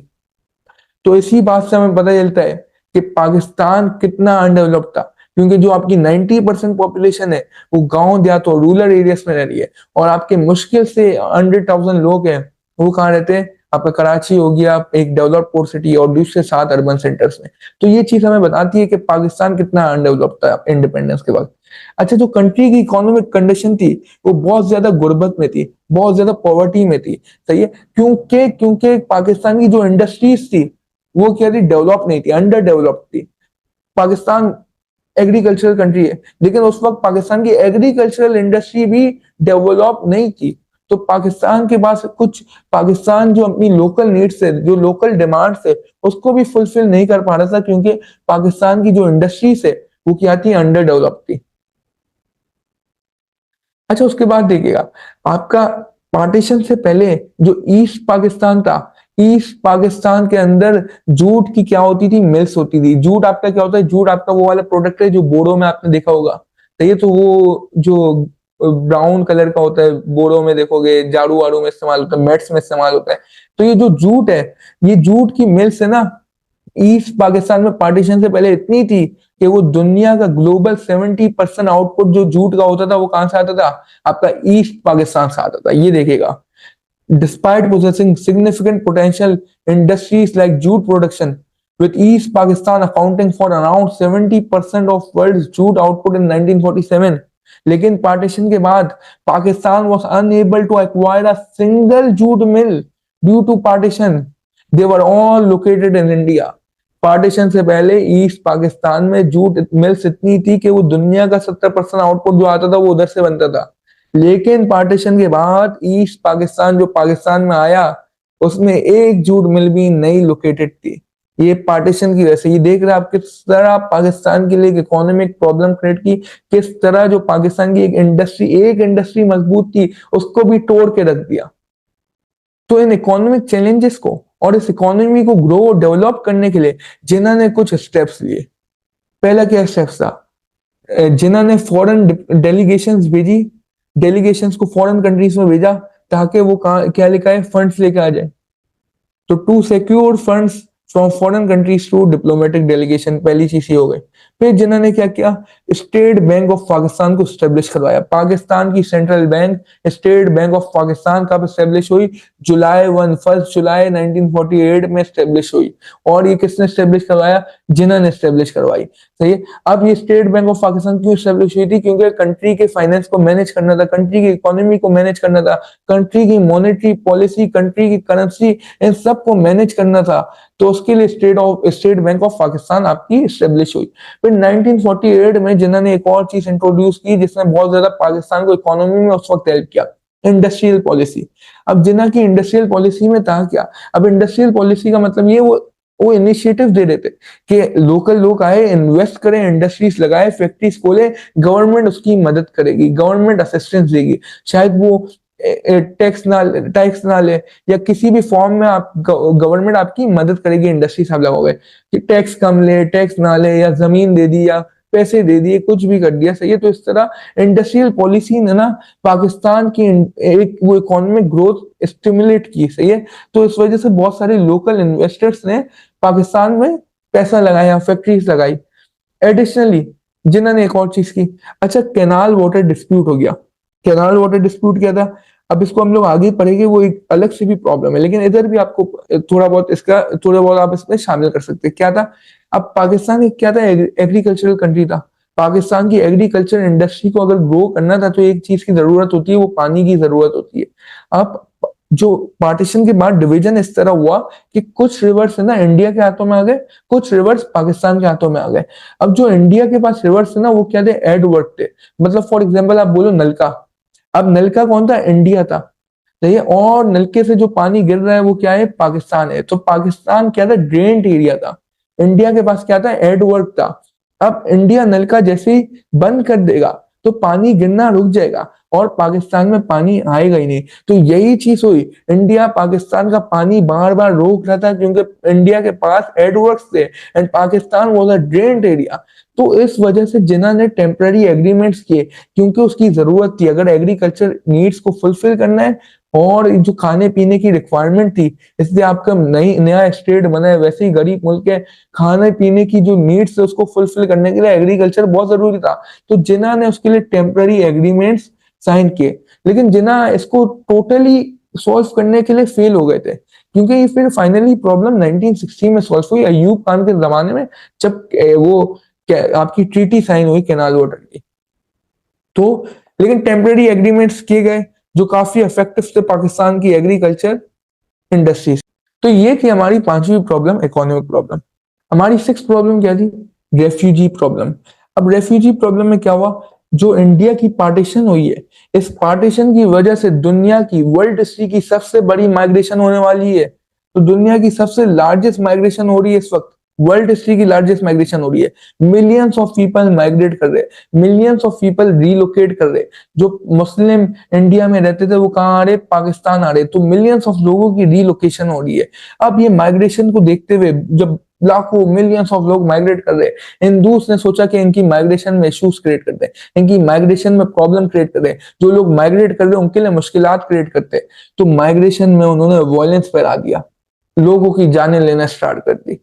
तो इसी बात से हमें पता चलता है कि पाकिस्तान कितना अनडेवलप्ड था, क्योंकि जो आपकी 90% पॉपुलेशन है वो गांव देहातों रूरल एरियाज में रह रही है, और आपके मुश्किल से 100,000 लोग हैं वो कहाँ रहते हैं, आपका कराची हो गया एक डेवलप्ड पोर्ट सिटी और दूसरे 7 अर्बन सेंटर्स में। तो ये चीज हमें बताती है कि पाकिस्तान कितना अनडेवलप्ड था इंडिपेंडेंस के बाद। अच्छा, जो कंट्री की इकोनॉमिक कंडीशन थी वो बहुत ज्यादा गुर्बत में थी, बहुत ज्यादा पॉवर्टी में थी। सही है। क्योंकि पाकिस्तान की जो इंडस्ट्रीज थी वो क्या थी, डेवलप नहीं थी, अंडर डेवलप्ड थी। पाकिस्तान एग्रीकल्चरल कंट्री है, लेकिन उस वक्त पाकिस्तान की एग्रीकल्चरल इंडस्ट्री भी डेवलप नहीं थी। तो पाकिस्तान के पास कुछ, पाकिस्तान जो अपनी लोकल नीड्स है, जो लोकल डिमांड्स है, उसको भी फुलफिल नहीं कर पा रहा था, क्योंकि पाकिस्तान की जो इंडस्ट्रीज है वो क्या थी, अंडर डेवलप थी। अच्छा, उसके बाद देखिएगा आपका पार्टीशन से पहले जो ईस्ट पाकिस्तान था, ईस्ट पाकिस्तान के अंदर जूट की क्या होती थी, मिल्स होती थी। जूट आपका क्या होता है, जूट आपका वो वाला प्रोडक्ट है जो बोरो में आपने देखा होगा। तो ये तो वो जो ब्राउन कलर का होता है, बोरो में देखोगे, झाड़ू वाड़ू में इस्तेमाल होता है, मेट्स में इस्तेमाल होता है। तो ये जो जूट है, ये जूट की मिल्स है ना, ईस्ट पाकिस्तान में पार्टीशन से पहले इतनी थी कि वो दुनिया का ग्लोबल 70% आउटपुट जो जूट का होता था वो कहां से आता था, आपका ईस्ट पाकिस्तान से आता था। ये देखेगा, despite possessing significant potential industries like jute production, with East Pakistan accounting for around 70% of world's jute output in 1947. लेकिन पार्टीशन के बाद Pakistan was unable to acquire a single jute mill due to partition. They were all located in India. Partition से पहले east Pakistan में jute mills इतनी थी कि वो दुनिया का 70% आउटपुट जो आता था वो उधर से बनता था। लेकिन पार्टीशन के बाद ईस्ट पाकिस्तान जो पाकिस्तान में आया, उसमें एक जूट मिल भी नहीं लोकेटेड थी। ये पार्टीशन की वजह से। ये देख रहे हैं आप किस तरह पाकिस्तान के लिए एक इकोनॉमिक प्रॉब्लम क्रिएट की, किस तरह जो पाकिस्तान की एक इंडस्ट्री मजबूत थी उसको भी तोड़ के रख दिया। तो इन इकोनॉमिक चैलेंजेस को और इस इकोनॉमी को ग्रो डेवलप करने के लिए जिन्ना ने कुछ स्टेप्स लिए। पहला क्या स्टेप्स था, जिन्ना ने फॉरेन डेलीगेशंस भेजी, डेलीगेशंस को फॉरेन कंट्रीज में भेजा ताकि वो क्या लेकर आए, फंड्स लेकर आ जाए। तो to secure funds from foreign countries to diplomatic delegation, पहली चीज ये हो गई। फिर जिन्ना ने क्या किया, स्टेट बैंक ऑफ पाकिस्तान को स्टेब्लिश करवाया। पाकिस्तान की central bank state bank of Pakistan कब स्टेब्लिश हुई, फर्स्ट जुलाई 1948 में स्टेब्लिश हुई। और ये किसने स्टेब्लिश करवाया, जिन्ना ने स्टेब्लिश करवाई। सही है। अब ये स्टेट बैंक ऑफ पाकिस्तान क्यों स्टेब्लिश हुई थी, क्योंकि कंट्री के फाइनेंस को मैनेज करना था, कंट्री की इकोनॉमी को मैनेज करना था, कंट्री की मॉनेटरी पॉलिसी, कंट्री की करेंसी, इन सब को मैनेज करना था। तो उसके लिए स्टेट बैंक ऑफ पाकिस्तान आपकी स्टेब्लिश हुई। फिर 1948 में जिन्होंने एक और चीज इंट्रोड्यूस की जिसने बहुत ज्यादा पाकिस्तान को इकोनॉमी में उस वक्त हेल्प किया, इंडस्ट्रियल पॉलिसी। अब जिन्ना की इंडस्ट्रियल पॉलिसी में था क्या, अब इंडस्ट्रियल पॉलिसी का मतलब ये वो इनिशिएटिव दे रहे थे कि लोकल लोग आए, इन्वेस्ट करें, इंडस्ट्रीज लगाए, फैक्ट्रीज खोले, गवर्नमेंट उसकी मदद करेगी, गवर्नमेंट असिस्टेंस देगी। शायद वो टैक्स ना ले या किसी भी फॉर्म में आप गवर्नमेंट आपकी मदद करेगी, इंडस्ट्री आप लगोगे कि टैक्स कम ले, टैक्स ना ले, या जमीन दे दी या पैसे दे दिए, कुछ भी कर दिया। सही है। तो इस तरह इंडस्ट्रियल पॉलिसी ने ना पाकिस्तान की एक वो इकोनॉमिक ग्रोथ स्टिमुलेट की। सही है। तो इस वजह से बहुत सारे लोकल इन्वेस्टर्स ने पाकिस्तान में पैसा लगाया, फैक्ट्रीज लगाई। एडिशनली जिन्होंने एक और चीज की, अच्छा कैनाल वाटर डिस्प्यूट हो गया। कैनाल वाटर डिस्प्यूट क्या था, अब इसको हम लोग आगे पढ़ेंगे, वो एक अलग से भी प्रॉब्लम है, लेकिन इधर भी आपको थोड़ा बहुत आप इसमें शामिल कर सकते हैं। क्या था, अब पाकिस्तान एक क्या था, एग्रीकल्चरल कंट्री था। पाकिस्तान की एग्रीकल्चर इंडस्ट्री को अगर ग्रो करना था तो एक चीज की जरूरत होती है, वो पानी की जरूरत होती है। अब जो पार्टीशन के बाद डिवीजन इस तरह हुआ कि कुछ रिवर्स है ना इंडिया के हाथों में आ गए, कुछ रिवर्स पाकिस्तान के हाथों में आ गए। अब जो इंडिया के पास रिवर्स है ना, वो क्या थे, एडवर्ड थे। मतलब फॉर एग्जाम्पल आप बोलो नलका, अब नलका कौन था, इंडिया था। सही है। और नलके से जो पानी गिर रहा है वो क्या है, पाकिस्तान है। तो पाकिस्तान क्या था, ड्रेन्ड एरिया था। इंडिया के पास क्या था, एडवर्ड था। अब इंडिया नलका जैसे ही बंद कर देगा तो पानी गिरना रुक जाएगा और पाकिस्तान में पानी आएगा ही नहीं। तो यही चीज हुई, इंडिया पाकिस्तान का पानी बार बार रोक रहा था क्योंकि इंडिया के पास एडवर्ड्स थे and Pakistan was a drained area. तो इस वजह से जिन्ना ने टेम्पररी एग्रीमेंट्स किए क्योंकि उसकी जरूरत थी। अगर एग्रीकल्चर नीड्स को फुलफिल करना है और जो खाने पीने की रिक्वायरमेंट थी, इसलिए आपका नया स्टेट बना है, वैसे ही गरीब मुल्क है, खाने पीने की जो नीड्स है उसको फुलफिल करने के लिए एग्रीकल्चर बहुत जरूरी था। तो जिन्ना ने उसके लिए टेम्पररी एग्रीमेंट्स साइन किए, लेकिन जिन्ना इसको टोटली सॉल्व करने के लिए फेल हो गए थे क्योंकि ये फिर फाइनली प्रॉब्लम 1960 में सॉल्व हुई, अयूब खान के जमाने में, जब वो आपकी ट्रीटी साइन हुई कैनाल वाटर की। तो लेकिन टेम्पररी एग्रीमेंट्स किए गए जो काफी इफेक्टिव थे पाकिस्तान की एग्रीकल्चर इंडस्ट्रीज। तो ये थी हमारी पांचवी प्रॉब्लम, इकोनॉमिक प्रॉब्लम। हमारी सिक्स प्रॉब्लम क्या थी, रेफ्यूजी प्रॉब्लम। अब रेफ्यूजी प्रॉब्लम में क्या हुआ, जो इंडिया की पार्टीशन हुई है, इस पार्टीशन की वजह से दुनिया की वर्ल्ड हिस्ट्री की सबसे बड़ी माइग्रेशन होने वाली है। तो दुनिया की सबसे लार्जेस्ट माइग्रेशन हो रही है इस वक्त, वर्ल्ड हिस्ट्री की लार्जेस्ट माइग्रेशन हो रही है। मिलियंस ऑफ पीपल माइग्रेट कर रहे हैं, मिलियंस ऑफ पीपल रीलोकेट कर रहे हैं। जो मुस्लिम इंडिया में रहते थे वो कहाँ आ रहे, पाकिस्तान आ रहे। तो मिलियंस ऑफ लोगों की रीलोकेशन हो रही है। अब ये माइग्रेशन को देखते हुए जब लाखों मिलियंस ऑफ लोग माइग्रेट कर रहे हैं, हिंदूस ने सोचा कि इनकी माइग्रेशन में इश्यूज क्रिएट करते हैं, इनकी माइग्रेशन में प्रॉब्लम क्रिएट करते हैं, जो लोग माइग्रेट कर रहे हैं उनके लिए मुश्किलात क्रिएट करते हैं। तो माइग्रेशन में उन्होंने वायलेंस फैला दिया, लोगों की जानें लेना स्टार्ट कर दी।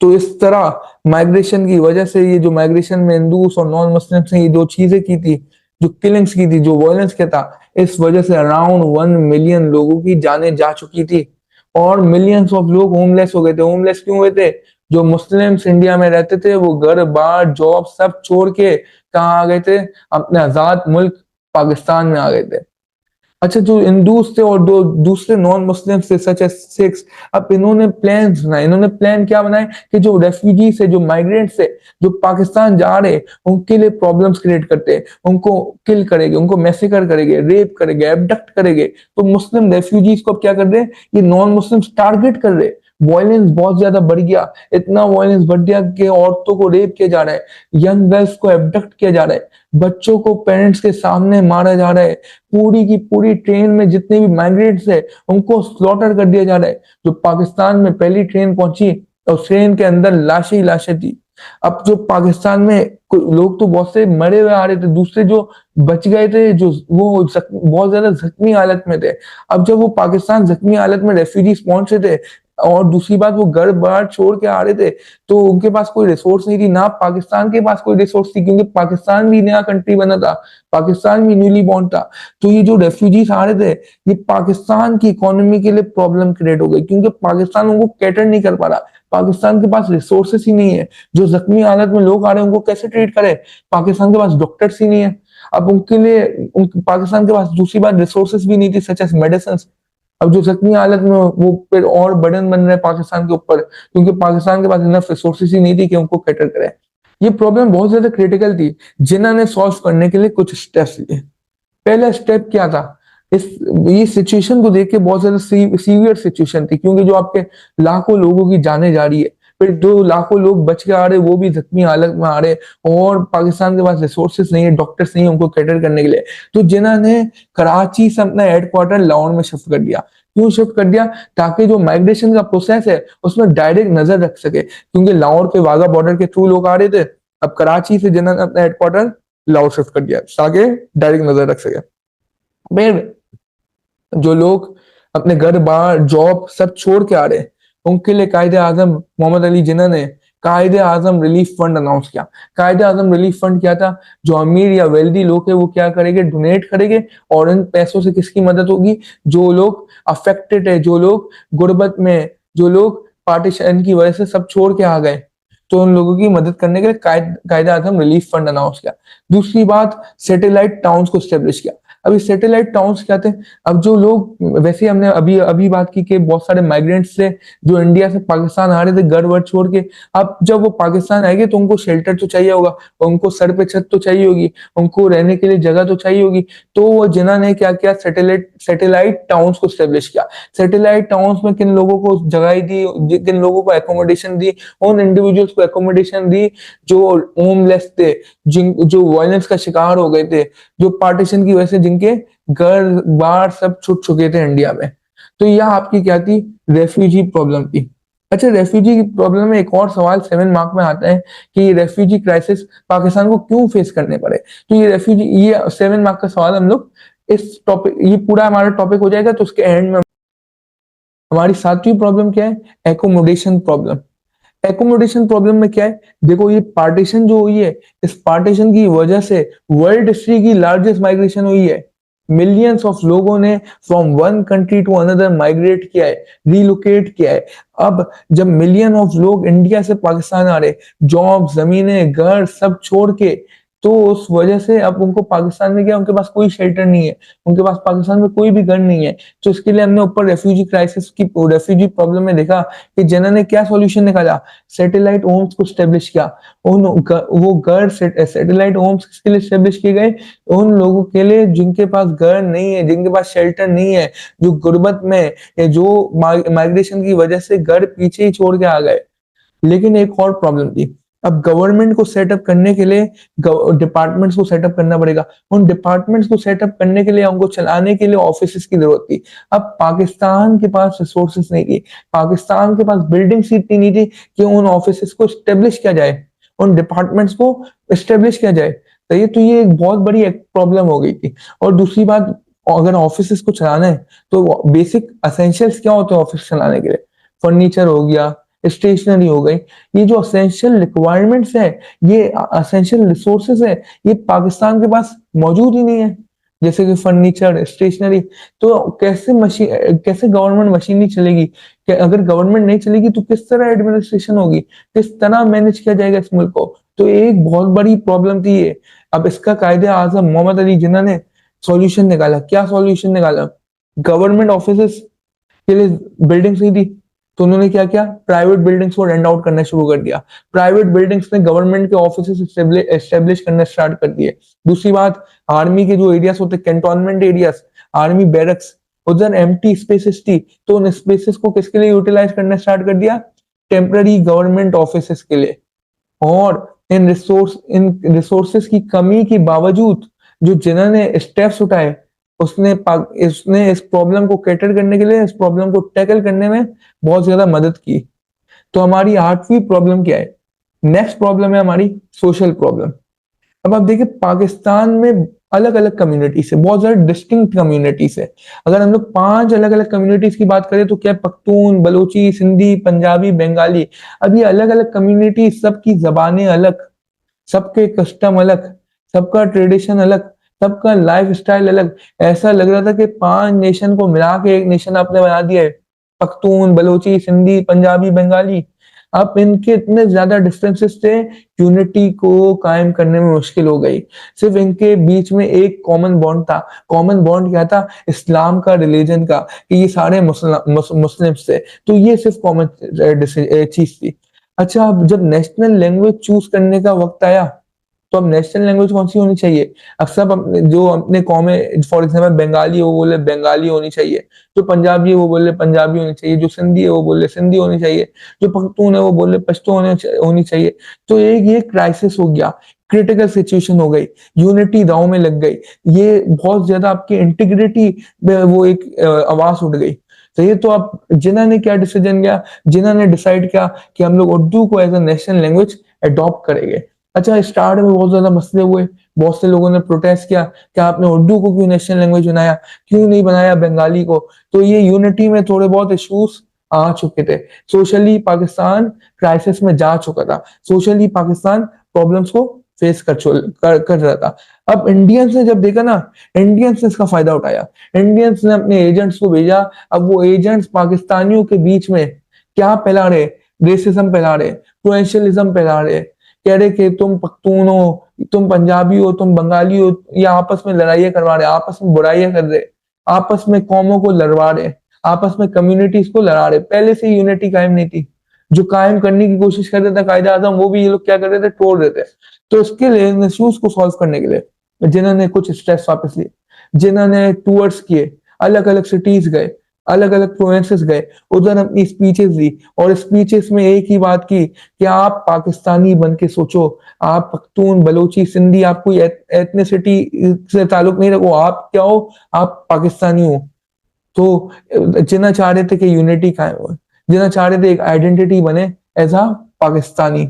तो इस तरह माइग्रेशन की वजह से ये जो माइग्रेशन में हिंदूस और नॉन मुस्लिम्स ने ये जो चीजें की थी, जो किलिंग्स की थी, जो वायलेंस किया था, इस वजह से अराउंड 1 मिलियन लोगों की जानें जा चुकी थी और मिलियंस ऑफ लोग होमलेस हो गए थे। होमलेस क्यों हुए थे, जो मुस्लिम्स इंडिया में रहते थे वो घर बार जॉब सब छोड़ के कहाँ आ गए थे, अपने आजाद मुल्क पाकिस्तान में आ गए थे। अच्छा, जो हिंदूस थे और दो दूसरे नॉन मुस्लिम थे सच एज सिक्स, अब इन्होंने प्लान बनाए। इन्होंने प्लान क्या बनाए कि जो रेफ्यूजी से, जो माइग्रेंट से जो पाकिस्तान जा रहे उनके लिए प्रॉब्लम्स क्रिएट करते, उनको किल करेंगे, उनको मैसेकर करेंगे, रेप करेंगे, एबडक्ट करेंगे। तो मुस्लिम रेफ्यूजीज को अब क्या कर रहे हैं, ये नॉन मुस्लिम टारगेट कर रहे। वायलेंस बहुत ज्यादा बढ़ गया, इतना वायलेंस बढ़ गया कि औरतों को रेप किया जा रहा है, यंग गर्ल्स को एबडक्ट किया जा रहा है, बच्चों को पेरेंट्स के सामने मारा जा रहा है। पूरी की पूरी ट्रेन में जितने भी माइग्रेंट्स है उनको स्लॉटर कर दिया जा रहा है। जो पाकिस्तान में पहली ट्रेन पहुंची और ट्रेन के अंदर लाशें ही लाशें थी। अब जो पाकिस्तान में लोग तो बहुत से मरे हुए आ रहे थे, दूसरे जो बच गए थे जो वो बहुत ज्यादा जख्मी हालत में थे। अब जब वो पाकिस्तान जख्मी हालत में रेफ्यूजीज पहुंचे थे, और दूसरी बात वो घर बार छोड़ के आ रहे थे तो उनके पास कोई रिसोर्स नहीं थी, ना पाकिस्तान के पास कोई रिसोर्स थी क्योंकि पाकिस्तान भी नया कंट्री बना था, पाकिस्तान भी न्यूली बॉर्न था। तो ये जो रेफ्यूजीज आ रहे थे ये पाकिस्तान की इकोनॉमी के लिए प्रॉब्लम क्रिएट हो गई क्योंकि पाकिस्तान उनको कैटर नहीं कर पा रहा, पाकिस्तान के पास रिसोर्सेस ही नहीं है। जो जख्मी हालत में लोग आ रहे हैं उनको कैसे ट्रीट करे, पाकिस्तान के पास डॉक्टर्स ही नहीं है। अब उनके लिए पाकिस्तान के पास दूसरी बात रिसोर्सेस भी नहीं थी सच एज मेडिसिन। अब जो जख्मी हालत में वो फिर और बर्डन बन रहे हैं पाकिस्तान के ऊपर क्योंकि पाकिस्तान के पास इनफ रिसोर्सेज ही नहीं थी कि उनको कैटर करे। ये प्रॉब्लम बहुत ज्यादा क्रिटिकल थी जिन्होंने सॉल्व करने के लिए कुछ स्टेप्स लिए। पहला स्टेप क्या था, इस ये सिचुएशन को देख के बहुत ज्यादा सीवियर सिचुएशन थी क्योंकि जो आपके लाखों लोगों की जाने जा रही है, फिर जो लाखों लोग बच के आ रहे वो भी जख्मी हालत में आ रहे और पाकिस्तान के पास रिसोर्सेस नहीं है, डॉक्टर्स नहीं है उनको कैटर करने के लिए। तो जिन्होंने कराची से अपना हेडक्वार्टर लाहौर में शिफ्ट कर दिया। क्यों शिफ्ट कर दिया, ताकि जो माइग्रेशन का प्रोसेस है उसमें डायरेक्ट नजर रख सके क्योंकि लाहौर के वाघा बॉर्डर के थ्रू लोग आ रहे थे। अब कराची से जिन्होंने अपना हेडक्वार्टर लाहौर शिफ्ट कर दिया ताकि डायरेक्ट नजर रख सके। फिर जो लोग अपने घर बार जॉब सब छोड़ के आ रहे हैं उनके लिए कायदे आजम मोहम्मद अली जिन्ना ने कायदे आजम रिलीफ फंड अनाउंस किया। कायदे आजम रिलीफ फंड क्या था, जो अमीर या वेल्दी लोग है वो क्या करेंगे, डोनेट करेंगे और इन पैसों से किसकी मदद होगी, जो लोग अफेक्टेड है, जो लोग गुर्बत में, जो लोग पार्टीशन की वजह से सब छोड़ के आ गए, तो उन लोगों की मदद करने के लिए कायदे आजम रिलीफ फंड अनाउंस किया। दूसरी बात, सैटेलाइट टाउन्स को स्टेब्लिश किया। अभी सैटेलाइट टाउन्स क्या थे, अब जो लोग, वैसे हमने अभी अभी बात की कि बहुत सारे माइग्रेंट्स थे जो इंडिया से पाकिस्तान आ रहे थे घर वर छोड़ के। अब जब वो पाकिस्तान आएंगे तो उनको शेल्टर तो चाहिए होगा, उनको सर पे छत तो चाहिए होगी, उनको रहने के लिए जगह तो चाहिए होगी। तो वो जिन्ना ने क्या किया, सैटेलाइट टाउन्स को स्टेब्लिश किया। सैटेलाइट टाउन्स में किन लोगों को जगह दी, किन लोगों को एकोमोडेशन दी, उन इंडिविजुअल्स को एकोमोडेशन दी जो होमलेस थे, जिन जो वायलेंस का शिकार हो गए थे, जो पार्टीशन की वजह से जिनके घर बार सब छूट चुके थे इंडिया में। तो यह आपकी क्या थी, रेफ्यूजी प्रॉब्लम थी। अच्छा, रेफ्यूजी की प्रॉब्लम में एक और सवाल 7 मार्क में आता है कि रेफ्यूजी क्राइसिस पाकिस्तान को क्यों फेस करने पड़े। तो ये 7 मार्क का सवाल हम लोग इस टॉपिक, ये पूरा हमारा टॉपिक हो जाएगा तो उसके एंड में हमारी 7वीं प्रॉब्लम क्या है, एकोमोडेशन प्रॉब्लम। एकोमोडेशन प्रॉब्लम में क्या है, देखो ये पार्टीशन जो हुई है, इस पार्टीशन की वजह से वर्ल्ड हिस्ट्री की लार्जेस्ट माइग्रेशन हुई है। मिलियंस ऑफ लोगों ने from one country to another migrate किया है, रिलोकेट किया है। अब जब मिलियन ऑफ लोग इंडिया से पाकिस्तान आ रहे, जॉब, जमीनें, घर सब छोड़ के, तो उस वजह से अब उनको पाकिस्तान में क्या, उनके पास कोई शेल्टर नहीं है, उनके पास पाकिस्तान में कोई भी घर नहीं है। तो इसके लिए हमने ऊपर रेफ्यूजी क्राइसिस की, रेफ्यूजी प्रॉब्लम में देखा कि जना ने क्या सॉल्यूशन निकाला, सैटेलाइट होम्स को स्टेब्लिश किया। वो घर सैटेलाइट होम्स किसके लिए स्टेब्लिश किए गए, उन लोगों के लिए जिनके पास घर नहीं है, जिनके पास शेल्टर नहीं है, जो गुर्बत में या जो माइग्रेशन की वजह से घर पीछे ही छोड़ के आ गए। लेकिन एक और प्रॉब्लम थी, अब गवर्नमेंट को सेटअप करने के लिए डिपार्टमेंट्स को सेटअप करना पड़ेगा। उन डिपार्टमेंट्स को सेटअप करने के लिए, उनको चलाने के लिए ऑफिसेस की जरूरत थी। अब पाकिस्तान के पास रिसोर्सेस नहीं थी, पाकिस्तान के पास बिल्डिंग्स इतनी नहीं थी कि उन ऑफिसेस को स्टेब्लिश किया जाए, उन डिपार्टमेंट्स को स्टेब्लिश किया जाए। तो ये एक बहुत बड़ी एक प्रॉब्लम हो गई थी। और दूसरी बात, अगर ऑफिसेस को चलाना है तो बेसिक असेंशियल्स क्या होते हैं ऑफिस चलाने के लिए, फर्नीचर हो गया, स्टेशनरी हो गई। ये जो असेंशियल रिक्वायरमेंट्स है, ये असेंशियल रिसोर्सेज है, ये पाकिस्तान के पास मौजूद ही नहीं है, जैसे कि फर्नीचर, स्टेशनरी। तो कैसे गवर्नमेंट मशीनरी चलेगी, कि अगर गवर्नमेंट नहीं चलेगी तो किस तरह एडमिनिस्ट्रेशन होगी, किस तरह मैनेज किया जाएगा इस मुल्क को। तो एक बहुत बड़ी प्रॉब्लम थी ये। अब इसका कायदे आजम मोहम्मद अली जिन्ना ने सॉल्यूशन निकाला। क्या सॉल्यूशन निकाला, गवर्नमेंट ऑफिस के लिए बिल्डिंग्स नहीं थी तो उन्होंने क्या किया, प्राइवेट बिल्डिंग्स को रेंट आउट करना शुरू कर दिया। प्राइवेट बिल्डिंग्स ने गवर्नमेंट के ऑफिस एस्टेब्लिश करना स्टार्ट कर दिए। दूसरी बात, आर्मी के जो एरियाज होते, कैंटोनमेंट एरियाज, आर्मी बैरक्स, उधर एम्प्टी स्पेसेस थी, तो उन स्पेसेस को किसके लिए यूटिलाइज करना स्टार्ट कर दिया, टेम्पररी गवर्नमेंट ऑफिस के लिए। और इन रिसोर्सेस की कमी के बावजूद जो जिन्होंने स्टेप्स उठाए, उसने इस प्रॉब्लम को कैटर करने के लिए, इस प्रॉब्लम को टैकल करने में बहुत ज्यादा मदद की। तो हमारी 8वीं प्रॉब्लम क्या है, नेक्स्ट प्रॉब्लम है हमारी सोशल प्रॉब्लम। अब आप देखिए पाकिस्तान में अलग अलग कम्युनिटी से, बहुत ज्यादा डिस्टिंक्ट कम्युनिटी से। अगर हम लोग 5 अलग अलग कम्युनिटीज की बात करें तो क्या पख्तून, बलोची, सिंधी, पंजाबी, बंगाली, अब ये अलग अलग कम्युनिटी, सबकी जबानें अलग, सबके कस्टम अलग, सबका ट्रेडिशन अलग, सबका लाइफ स्टाइल अलग। ऐसा लग रहा था कि 5 नेशन को मिला के एक नेशन आपने बना दिया है, पख्तून, बलोची, सिंधी, पंजाबी, बंगाली। अब इनके इतने ज्यादा डिफरेंसेस थे, यूनिटी को कायम करने में मुश्किल हो गई। सिर्फ इनके बीच में एक कॉमन बॉन्ड था। कॉमन बॉन्ड क्या था? इस्लाम का, रिलीजन का, कि ये सारे मुस्लिम्स थे, तो ये सिर्फ कॉमन चीज थी। अच्छा, अब जब नेशनल लैंग्वेज चूज करने का वक्त आया, तो अब नेशनल लैंग्वेज कौन सी होनी चाहिए? अब सब जो अपने कौम है, फॉर एग्जाम्पल बंगाली है वो बोले बंगाली होनी चाहिए, जो पंजाबी है वो बोले पंजाबी होनी चाहिए, जो सिंधी है वो बोले सिंधी होनी चाहिए, जो पख्तून है वो बोले पश्तो होनी चाहिए। तो एक ये क्राइसिस हो गया, क्रिटिकल सिचुएशन हो गई, यूनिटी दांव में लग गई, ये बहुत ज्यादा आपकी इंटीग्रिटी में वो एक आवाज उठ गई। तो ये तो आप जिन्होंने क्या डिसीजन लिया, जिन्होंने डिसाइड किया कि हम लोग उर्दू को as a national language adopt करेंगे। अच्छा, स्टार्ट में बहुत ज्यादा मसले हुए, बहुत से लोगों ने प्रोटेस्ट किया कि आपने उर्दू को क्यों नेशनल लैंग्वेज बनाया, क्यों नहीं बनाया बंगाली को। तो ये यूनिटी में थोड़े बहुत इश्यूज आ चुके थे। सोशली पाकिस्तान क्राइसिस में जा चुका था, सोशली पाकिस्तान प्रॉब्लम्स को फेस कर रहा था। अब इंडियंस ने जब देखा ना, इंडियंस ने इसका फायदा उठाया, इंडियंस ने अपने एजेंट्स को भेजा। अब वो एजेंट्स पाकिस्तानियों के बीच में क्या फैला रहे? रेसिज्म फैला रहे, प्रोविंशियलिज्म फैला रहे, कह रहे कि तुम पख्तून हो, तुम पंजाबी हो, तुम बंगाली हो, ये आपस में लड़ाइयां करवा रहे, आपस में बुराइयां कर रहे, आपस में कौमों को लड़वा रहे, आपस में कम्युनिटीज को लड़ा रहे। पहले से यूनिटी कायम नहीं थी, जो कायम करने की कोशिश कर रहे थे कायदे आजम, वो भी ये लोग क्या कर रहे थे? तोड़ रहे थे। तो इसके लिए इश्यूज को सॉल्व करने के लिए जिन्होंने कुछ स्टेप्स वापस लिए, जिन्होंने टूर्स किए, अलग अलग सिटीज गए, अलग अलग प्रोविंसेस गए, उधर अपनी स्पीचेस दी, और स्पीचेस में एक ही बात की कि आप पाकिस्तानी बन के सोचो, आप पख्तून, बलोची, सिंधी, आप कोई एथनिसिटी से ताल्लुक नहीं रखो, आप क्या हो? आप पाकिस्तानी हो। तो जिन्ना चाह रहे थे कि यूनिटी कायम हो, जिन्ना चाह रहे थे एक आइडेंटिटी बने एज अ पाकिस्तानी,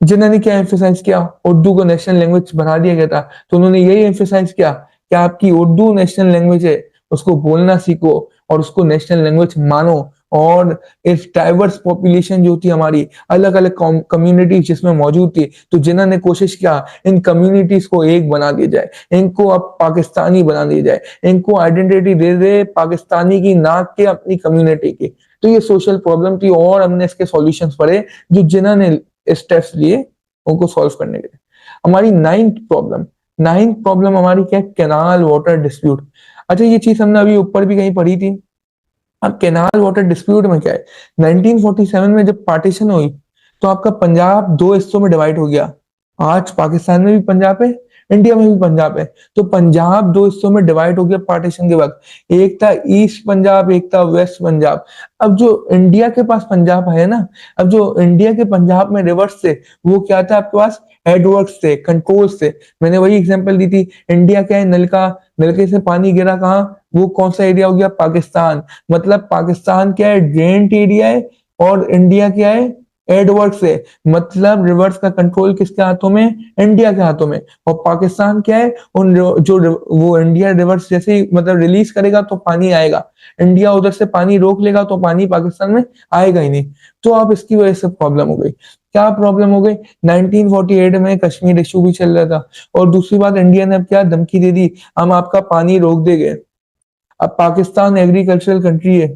जिन्होंने क्या एम्फेसाइज किया? उर्दू को नेशनल लैंग्वेज बना दिया गया था, तो उन्होंने यही एम्फेसाइज किया कि आपकी उर्दू नेशनल लैंग्वेज है, उसको बोलना सीखो और उसको नेशनल लैंग्वेज मानो। और इस डाइवर्स पॉपुलेशन जो थी हमारी, अलग अलग कम्युनिटीज जिसमें मौजूद थी, तो जिन्होंने कोशिश किया इन कम्युनिटीज को एक बना दिया जाए, इनको अब पाकिस्तानी बना दिया जाए, इनको आइडेंटिटी दे दे पाकिस्तानी की, ना के अपनी कम्युनिटी की। तो ये सोशल प्रॉब्लम थी, और हमने इसके सॉल्यूशंस पढ़े जो जिन्होंने स्टेप्स लिए उनको सॉल्व करने के लिए। हमारी नाइन्थ प्रॉब्लम हमारी क्या है? Canal water dispute. अच्छा, ये चीज हमने अभी ऊपर भी कहीं पढ़ी थी। अब कैनाल वाटर डिस्प्यूट में क्या है? 1947 में जब पार्टीशन हुई, तो आपका पंजाब 2 हिस्सों में डिवाइड हो गया। आज पाकिस्तान में भी पंजाब है, इंडिया में भी पंजाब है, तो पंजाब 2 हिस्सों में डिवाइड हो गया पार्टीशन के वक्त। एक था ईस्ट पंजाब, एक था वेस्ट पंजाब। अब जो इंडिया के पास पंजाब है ना, अब जो इंडिया के पंजाब में रिवर्स थे, वो क्या था? आपके पास हेडवर्क्स थे, कंट्रोल्स थे। मैंने वही एग्जांपल दी थी, इंडिया क्या है? नलका, नलके से पानी गिरा कहाँ? वो कौन सा एरिया हो गया? पाकिस्तान। मतलब पाकिस्तान क्या है? ड्रेन्ड एरिया है, और इंडिया क्या है? एडवर्क्स है। मतलब रिवर्स का कंट्रोल किसके हाथों में? इंडिया के हाथों में। और पाकिस्तान क्या है? वो इंडिया रिवर्स जैसे ही मतलब रिलीज करेगा तो पानी आएगा, इंडिया उधर से पानी रोक लेगा तो पानी पाकिस्तान में आएगा ही नहीं। तो अब इसकी वजह से प्रॉब्लम हो गई। क्या प्रॉब्लम हो गई? 1948 में कश्मीर इशू भी चल रहा था, और दूसरी बात, इंडिया ने अब क्या धमकी दे दी, हम आपका पानी रोक देंगे। अब पाकिस्तान एग्रीकल्चरल कंट्री है,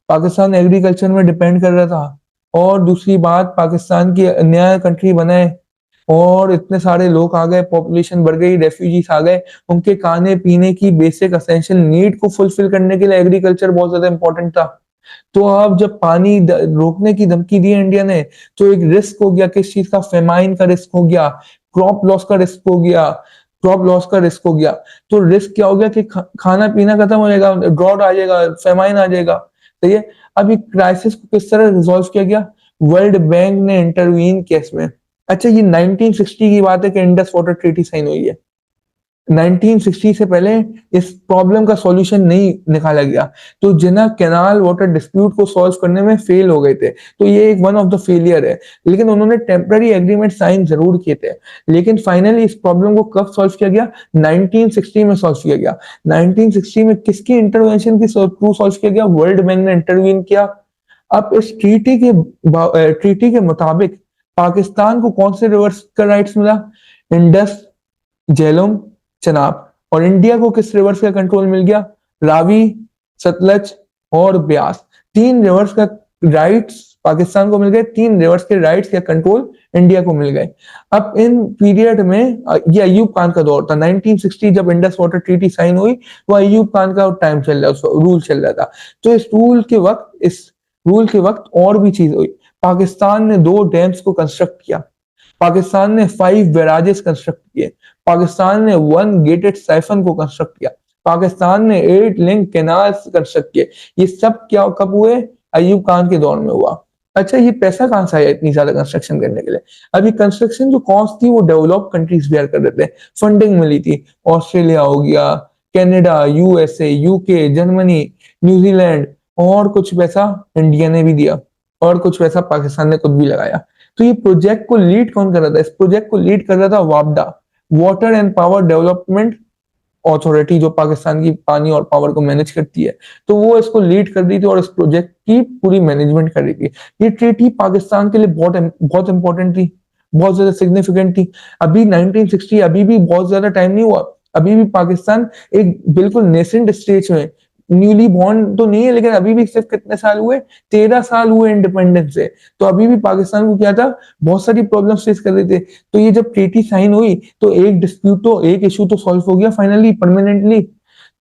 पाकिस्तान एग्रीकल्चर में डिपेंड कर रहा था, और दूसरी बात, पाकिस्तान की नया कंट्री बना है, और इतने सारे लोग आ गए, पॉपुलेशन बढ़ गई, रेफ्यूजीज आ गए, उनके खाने पीने की बेसिक एसेंशियल नीड को फुलफिल करने के लिए एग्रीकल्चर बहुत ज्यादा इंपॉर्टेंट था। तो अब जब पानी रोकने की धमकी दी इंडिया ने, तो एक रिस्क हो गया, किस चीज का? फेमाइन का रिस्क हो गया, क्रॉप लॉस का रिस्क हो गया, क्रॉप लॉस का रिस्क हो गया। तो रिस्क क्या हो गया कि खाना पीना खत्म हो जाएगा, ड्रॉट आ जाएगा, फेमाइन आ जाएगा। तो ये अब ये क्राइसिस को किस तरह रिजॉल्व किया गया? वर्ल्ड बैंक ने इंटरवीन किया इसमें। अच्छा, ये 1960 की बात है कि इंडस वाटर ट्रीटी साइन हुई है। 1960 से पहले इस प्रॉब्लम का सॉल्यूशन नहीं निकाला गया, तो जिन्ना कैनाल वाटर डिस्प्यूट को सॉल्व करने में फेल हो गए थे, तो ये एक वन ऑफ द फेलियर है। लेकिन उन्होंने टेम्पररी एग्रीमेंट साइन जरूर किए थे, लेकिन फाइनली इस प्रॉब्लम को कब सॉल्व किया गया? 1960 में सॉल्व किया गया। 1960 में किसकी इंटरवेंशन के थ्रू सॉल्व किया गया? वर्ल्ड बैंक ने इंटरवीन किया। अब इस ट्रीटी के मुताबिक पाकिस्तान को कौन से रिवर्स का राइट्स मिला? इंडस, झेलम, चनाब। और इंडिया को किस रिवर्स का कंट्रोल मिल गया? रावी, सतलज और ब्यास। 3 रिवर्स का राइट्स पाकिस्तान को मिल गए, 3 रिवर्स के राइट्स या कंट्रोल इंडिया को मिल गए। अब इन पीरियड में ये अयूब खान का दौर था। 1960 जब इंडस वाटर ट्रीटी साइन हुई, वो अयूब खान का टाइम चल रहा, रूल चल रहा था। तो इस रूल के वक्त और भी चीज हुई। पाकिस्तान ने 2 डैम्स को कंस्ट्रक्ट किया, पाकिस्तान ने 5 बैराजेस कंस्ट्रक्ट किए, पाकिस्तान ने 1 गेटेड साइफन को कंस्ट्रक्ट किया, पाकिस्तान ने 8 लिंक कैनाल्स कंस्ट्रक्ट किए। ये सब क्या कब हुए? अयूब खान के दौर में हुआ। अच्छा, ये पैसा कहां से आया इतनी ज्यादा कंस्ट्रक्शन करने के लिए? अभी कंस्ट्रक्शन जो कॉस्ट थी वो डेवलप कंट्रीज बेयर कर रहे थे, फंडिंग मिली थी। ऑस्ट्रेलिया हो गया, Canada, USA, UK, Germany, New Zealand, और कुछ पैसा इंडिया ने भी दिया, और कुछ पैसा पाकिस्तान ने खुद भी लगाया। तो ये प्रोजेक्ट को लीड कौन कर रहा था? इस प्रोजेक्ट को लीड कर रहा था वापडा, water and power development authority, जो पाकिस्तान की पानी और पावर को मैनेज करती है। तो वो इसको लीड कर रही थी और इस प्रोजेक्ट की पूरी मैनेजमेंट कर रही थी। ये ट्रीटी पाकिस्तान के लिए बहुत इंपॉर्टेंट थी, बहुत ज्यादा सिग्निफिकेंट थी। अभी 1960, अभी भी बहुत ज्यादा टाइम नहीं हुआ, अभी भी पाकिस्तान एक बिल्कुल नेसेंट स्टेज में, न्यूली बॉर्न तो नहीं है, लेकिन अभी भी सिर्फ कितने साल हुए? 13 साल हुए इंडिपेंडेंस से। तो अभी भी पाकिस्तान को क्या था? बहुत सारी प्रॉब्लम्स फेस कर रहे थे। तो ये जब ट्रीटी साइन हुई तो एक डिस्प्यूट तो, एक इशू तो सॉल्व हो गया फाइनली, परमानेंटली।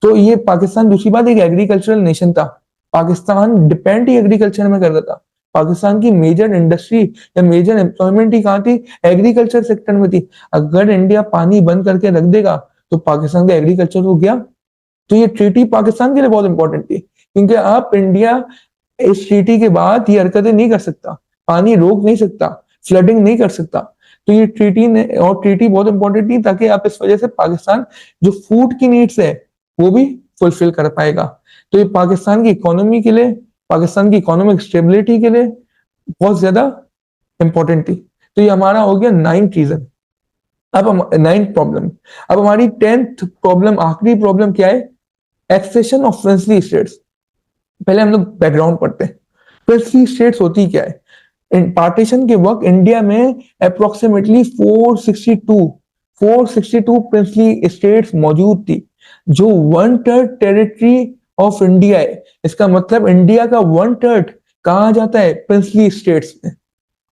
तो ये पाकिस्तान, दूसरी बात, एक एग्रीकल्चरल नेशन था। पाकिस्तान डिपेंड ही एग्रीकल्चर में करता था। पाकिस्तान की मेजर इंडस्ट्री या मेजर एम्प्लॉयमेंट ही कहाँ थी? एग्रीकल्चर सेक्टर में थी। अगर इंडिया पानी बंद करके रख देगा तो पाकिस्तान का एग्रीकल्चर हो गया। तो ये ट्रीटी पाकिस्तान के लिए बहुत इंपॉर्टेंट थी, क्योंकि अब इंडिया इस ट्रीटी के बाद ये हरकतें नहीं कर सकता, पानी रोक नहीं सकता, फ्लडिंग नहीं कर सकता। तो ये ट्रीटी बहुत इंपॉर्टेंट थी, ताकि आप इस वजह से पाकिस्तान जो फूड की नीड्स है वो भी फुलफिल कर पाएगा। तो ये पाकिस्तान की इकोनॉमी के लिए, पाकिस्तान की इकोनॉमिक स्टेबिलिटी के लिए बहुत ज्यादा इंपॉर्टेंट थी। तो ये हमारा हो गया 9th रीजन। अब 9th प्रॉब्लम। अब हमारी 10th प्रॉब्लम, आखिरी प्रॉब्लम क्या है? Accession of princely states. पहले हम लोग बैकग्राउंड पढ़ते हैं। प्रिंसली स्टेट्स होती क्या है? पार्टीशन के वक्त इंडिया में अप्रोक्सीमेटली 462 प्रिंसली स्टेट्स मौजूद थी, जो 1/3 टेरिटरी ऑफ इंडिया है। इसका मतलब इंडिया का 1/3 कहा जाता है? प्रिंसली स्टेट्स में।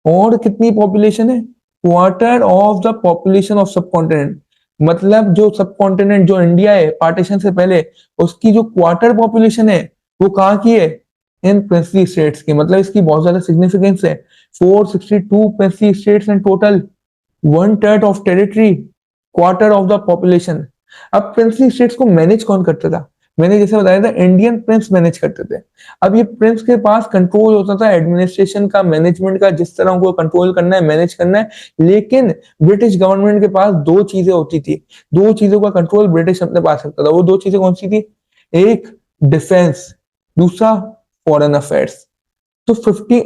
और कितनी पॉपुलेशन है? Quarter of the population of subcontinent. मतलब जो सबकॉन्टिनेंट, जो इंडिया है पार्टीशन से पहले, उसकी जो क्वार्टर पॉपुलेशन है वो कहाँ की है? इन प्रिंसली स्टेट्स की। मतलब इसकी बहुत ज्यादा सिग्निफिकेंस है। 462 princely states in total, 1/3 of territory, quarter of the population. अब प्रिंसली स्टेट्स को मैनेज कौन करता था? मैंने जैसे बताया था, इंडियन प्रिंस मैनेज करते थे। अब ये प्रिंस के पास कंट्रोल होता था एडमिनिस्ट्रेशन का, मैनेजमेंट का, जिस तरह उनको कंट्रोल करना है, मैनेज करना है। लेकिन ब्रिटिश गवर्नमेंट के पास 2 चीजें होती थी, 2 चीजों का कंट्रोल ब्रिटिश अपने पास रखता था। वो 2 चीजें कौन सी थी? एक डिफेंस, दूसरा फॉरेन अफेयर्स। तो 50,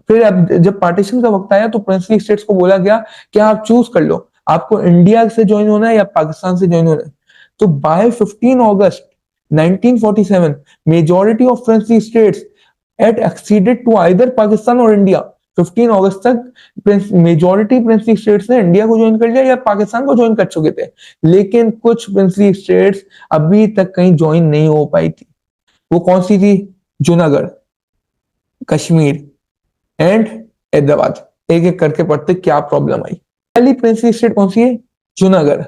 फिर अब जब पार्टीशन का वक्त आया तो प्रिंसली स्टेट्स को बोला गया कि आप चूज कर लो, आपको इंडिया से ज्वाइन होना है या पाकिस्तान से ज्वाइन होना है। तो by 15 August 1947 majority of princely states had acceded to either Pakistan और इंडिया। 15 अगस्त तक मेजॉरिटी प्रिंसली स्टेट्स ने इंडिया को ज्वाइन कर लिया या पाकिस्तान को ज्वाइन कर चुके थे। लेकिन कुछ प्रिंसली स्टेट्स अभी तक कहीं ज्वाइन नहीं हो पाई थी। वो कौन सी थी? जूनागढ़, कश्मीर एंड हैदराबाद। एक एक करके पढ़ते क्या प्रॉब्लम आई। पहली प्रिंसली स्टेट कौन सी है? जूनागढ़।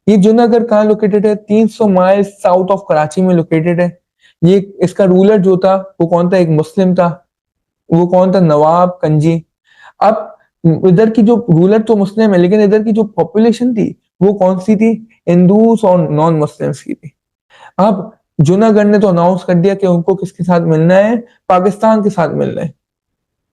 ये जूनागढ़ कहाँ लोकेटेड है? 300 माइल साउथ ऑफ कराची में लोकेटेड है। ये इसका रूलर जो था वो कौन था? एक मुस्लिम था। वो कौन था? नवाब कंजी। अब इधर की जो रूलर तो मुस्लिम है, लेकिन इधर की जो पॉपुलेशन थी वो कौन सी थी? हिंदूस और नॉन मुस्लिम्स की थी। अब जूनागढ़ ने तो अनाउंस कर दिया कि उनको किसके साथ मिलना है? पाकिस्तान के साथ मिलना है।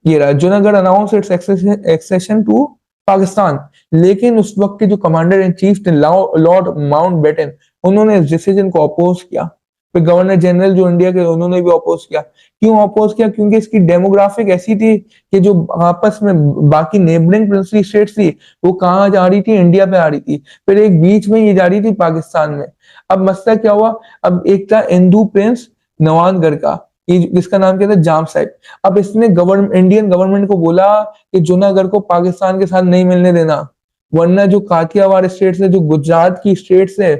ये रहा, Junagadh announce its accession to Pakistan. लेकिन उस वक्त के जो कमांडर इन चीफ थे लॉर्ड माउंटबेटन, उन्होंने इस डिसीजन को अपोज किया। फिर गवर्नर जनरल जो इंडिया के, उन्होंने भी अपोज किया। क्यों अपोज किया? क्योंकि इसकी डेमोग्राफिक ऐसी थी कि जो आपस में बाकी नेबरिंग प्रिंसली स्टेट्स थी वो कहाँ जा रही थी? इंडिया पे आ रही थी। फिर एक बीच में ये जा रही थी पाकिस्तान में। अब मसला क्या हुआ? अब एक था हिंदू प्रिंस नवानगढ़ का, जिसका नाम क्या था? जाम साहिब। अब इसने इंडियन गवर्नमेंट को बोला कि जूनागढ़ को पाकिस्तान के साथ नहीं मिलने देना, वरना जो काठियावाड़ स्टेट्स है, जो गुजरात की स्टेट्स है,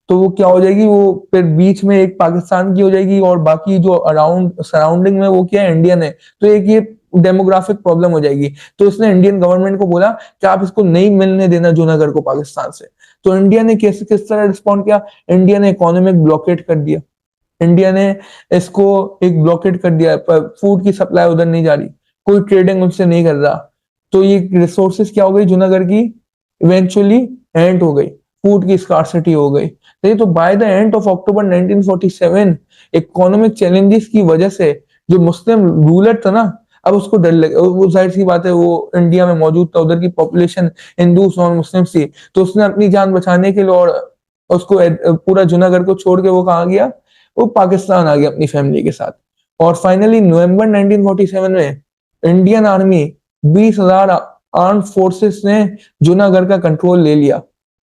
तो वो क्या हो जाएगी, वो फिर बीच में एक पाकिस्तान की हो जाएगी और बाकी जो अराउंड सराउंडिंग में वो क्या है? इंडियन है। तो एक ये डेमोग्राफिक प्रॉब्लम हो जाएगी। तो इसने इंडियन गवर्नमेंट को बोला कि आप इसको नहीं मिलने देना जूनागढ़ को पाकिस्तान से। तो इंडिया ने किस तरह रिस्पॉन्ड किया? इंडिया ने इकोनॉमिक ब्लॉकेट कर दिया। इंडिया ने इसको एक ब्लॉकेट कर दिया, फूड की सप्लाई उधर नहीं जा रही, कोई ट्रेडिंग उनसे नहीं कर रहा। तो ये रिसोर्सेस क्या हो गई जूनागढ़ की? इवेंचुअली एंड हो गई, फूड की स्कार्सिटी हो गई। तो by the end of October 1947 economic challenges की वजह से जो मुस्लिम रूलर था ना, अब उसको डर लगे। वो जाहिर सी बात है, वो इंडिया में मौजूद था, उधर की पॉपुलेशन हिंदू नॉन मुस्लिम थी। तो उसने अपनी जान बचाने के लिए और उसको पूरा जूनागढ़ को छोड़ के वो कहाँ गया? वो पाकिस्तान आ गया अपनी फैमिली के साथ। और फाइनली नवंबर 1947 में इंडियन आर्मी 20,000 आर्म फोर्सेस ने जूनागढ़ का कंट्रोल ले लिया।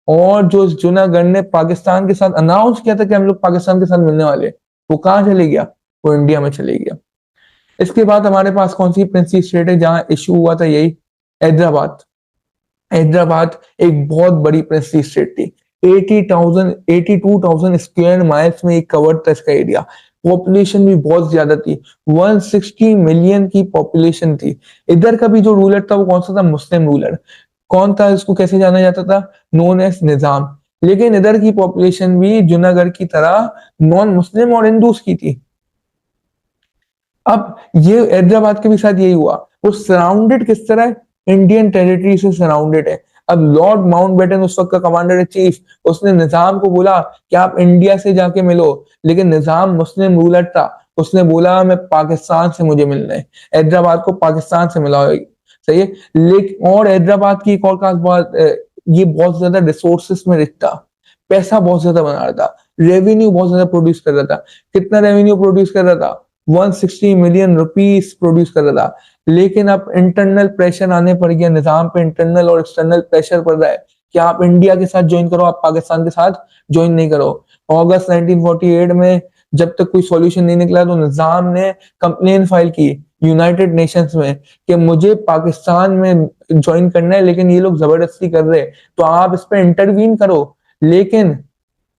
और जो जूनागढ़ ने पाकिस्तान के साथ अनाउंस किया था कि हम लोग पाकिस्तान के साथ मिलने वाले, वो कहाँ चले गया? वो इंडिया में चले गया। इसके बाद हमारे पास कौन सी प्रिंसली स्टेट है जहां इशू हुआ था? यही हैदराबाद। हैदराबाद एक बहुत बड़ी प्रिंसली स्टेट थी। 82,000 स्क्वायर माइल्स में एक कवर था इसका एरिया। पॉपुलेशन भी बहुत ज्यादा थी, 160 मिलियन की पॉपुलेशन थी। इधर का भी जो रूलर था वो कौन सा था? मुस्लिम रूलर। कौन था? इसको कैसे जाना जाता था? नोन एज निजाम। लेकिन इधर की पॉपुलेशन भी जूनागढ़ की तरह नॉन मुस्लिम और हिंदूस की थी। अब ये हैदराबाद के भी साथ यही हुआ। वो सराउंडेड किस तरह है? इंडियन टेरिटरी से सराउंडेड है। अब लॉर्ड माउंटबेटन उस वक्त का कमांडर इन चीफ, उसने निजाम को बोला कि आप इंडिया से जाके मिलो। लेकिन निजाम मुस्लिम रूलर था, उसने बोला मैं पाकिस्तान से मुझे मिलना है, हैदराबाद को पाकिस्तान से मिला। सही है। लेकिन और हैदराबाद की एक और खास बात, ये बहुत ज्यादा रिसोर्सेस में रिच था, पैसा बहुत ज्यादा बना रहा था, रेवेन्यू बहुत ज्यादा प्रोड्यूस कर रहा था। कितना रेवेन्यू प्रोड्यूस कर रहा था? 160 मिलियन रुपीस प्रोड्यूस कर रहा था। लेकिन अब इंटरनल प्रेशर आने पड़ गया निजाम पे, इंटरनल और एक्सटर्नल प्रेशर पड़ रहा है कि आप इंडिया के साथ ज्वाइन करो, आप पाकिस्तान के साथ ज्वाइन नहीं करो। अगस्त 1948 में जब तक कोई सॉल्यूशन नहीं निकला तो निजाम ने कंप्लेन फाइल की यूनाइटेड नेशंस में कि मुझे पाकिस्तान में ज्वाइन करना है, लेकिन ये लोग जबरदस्ती कर रहे हैं, तो आप इस पर इंटरवीन करो। लेकिन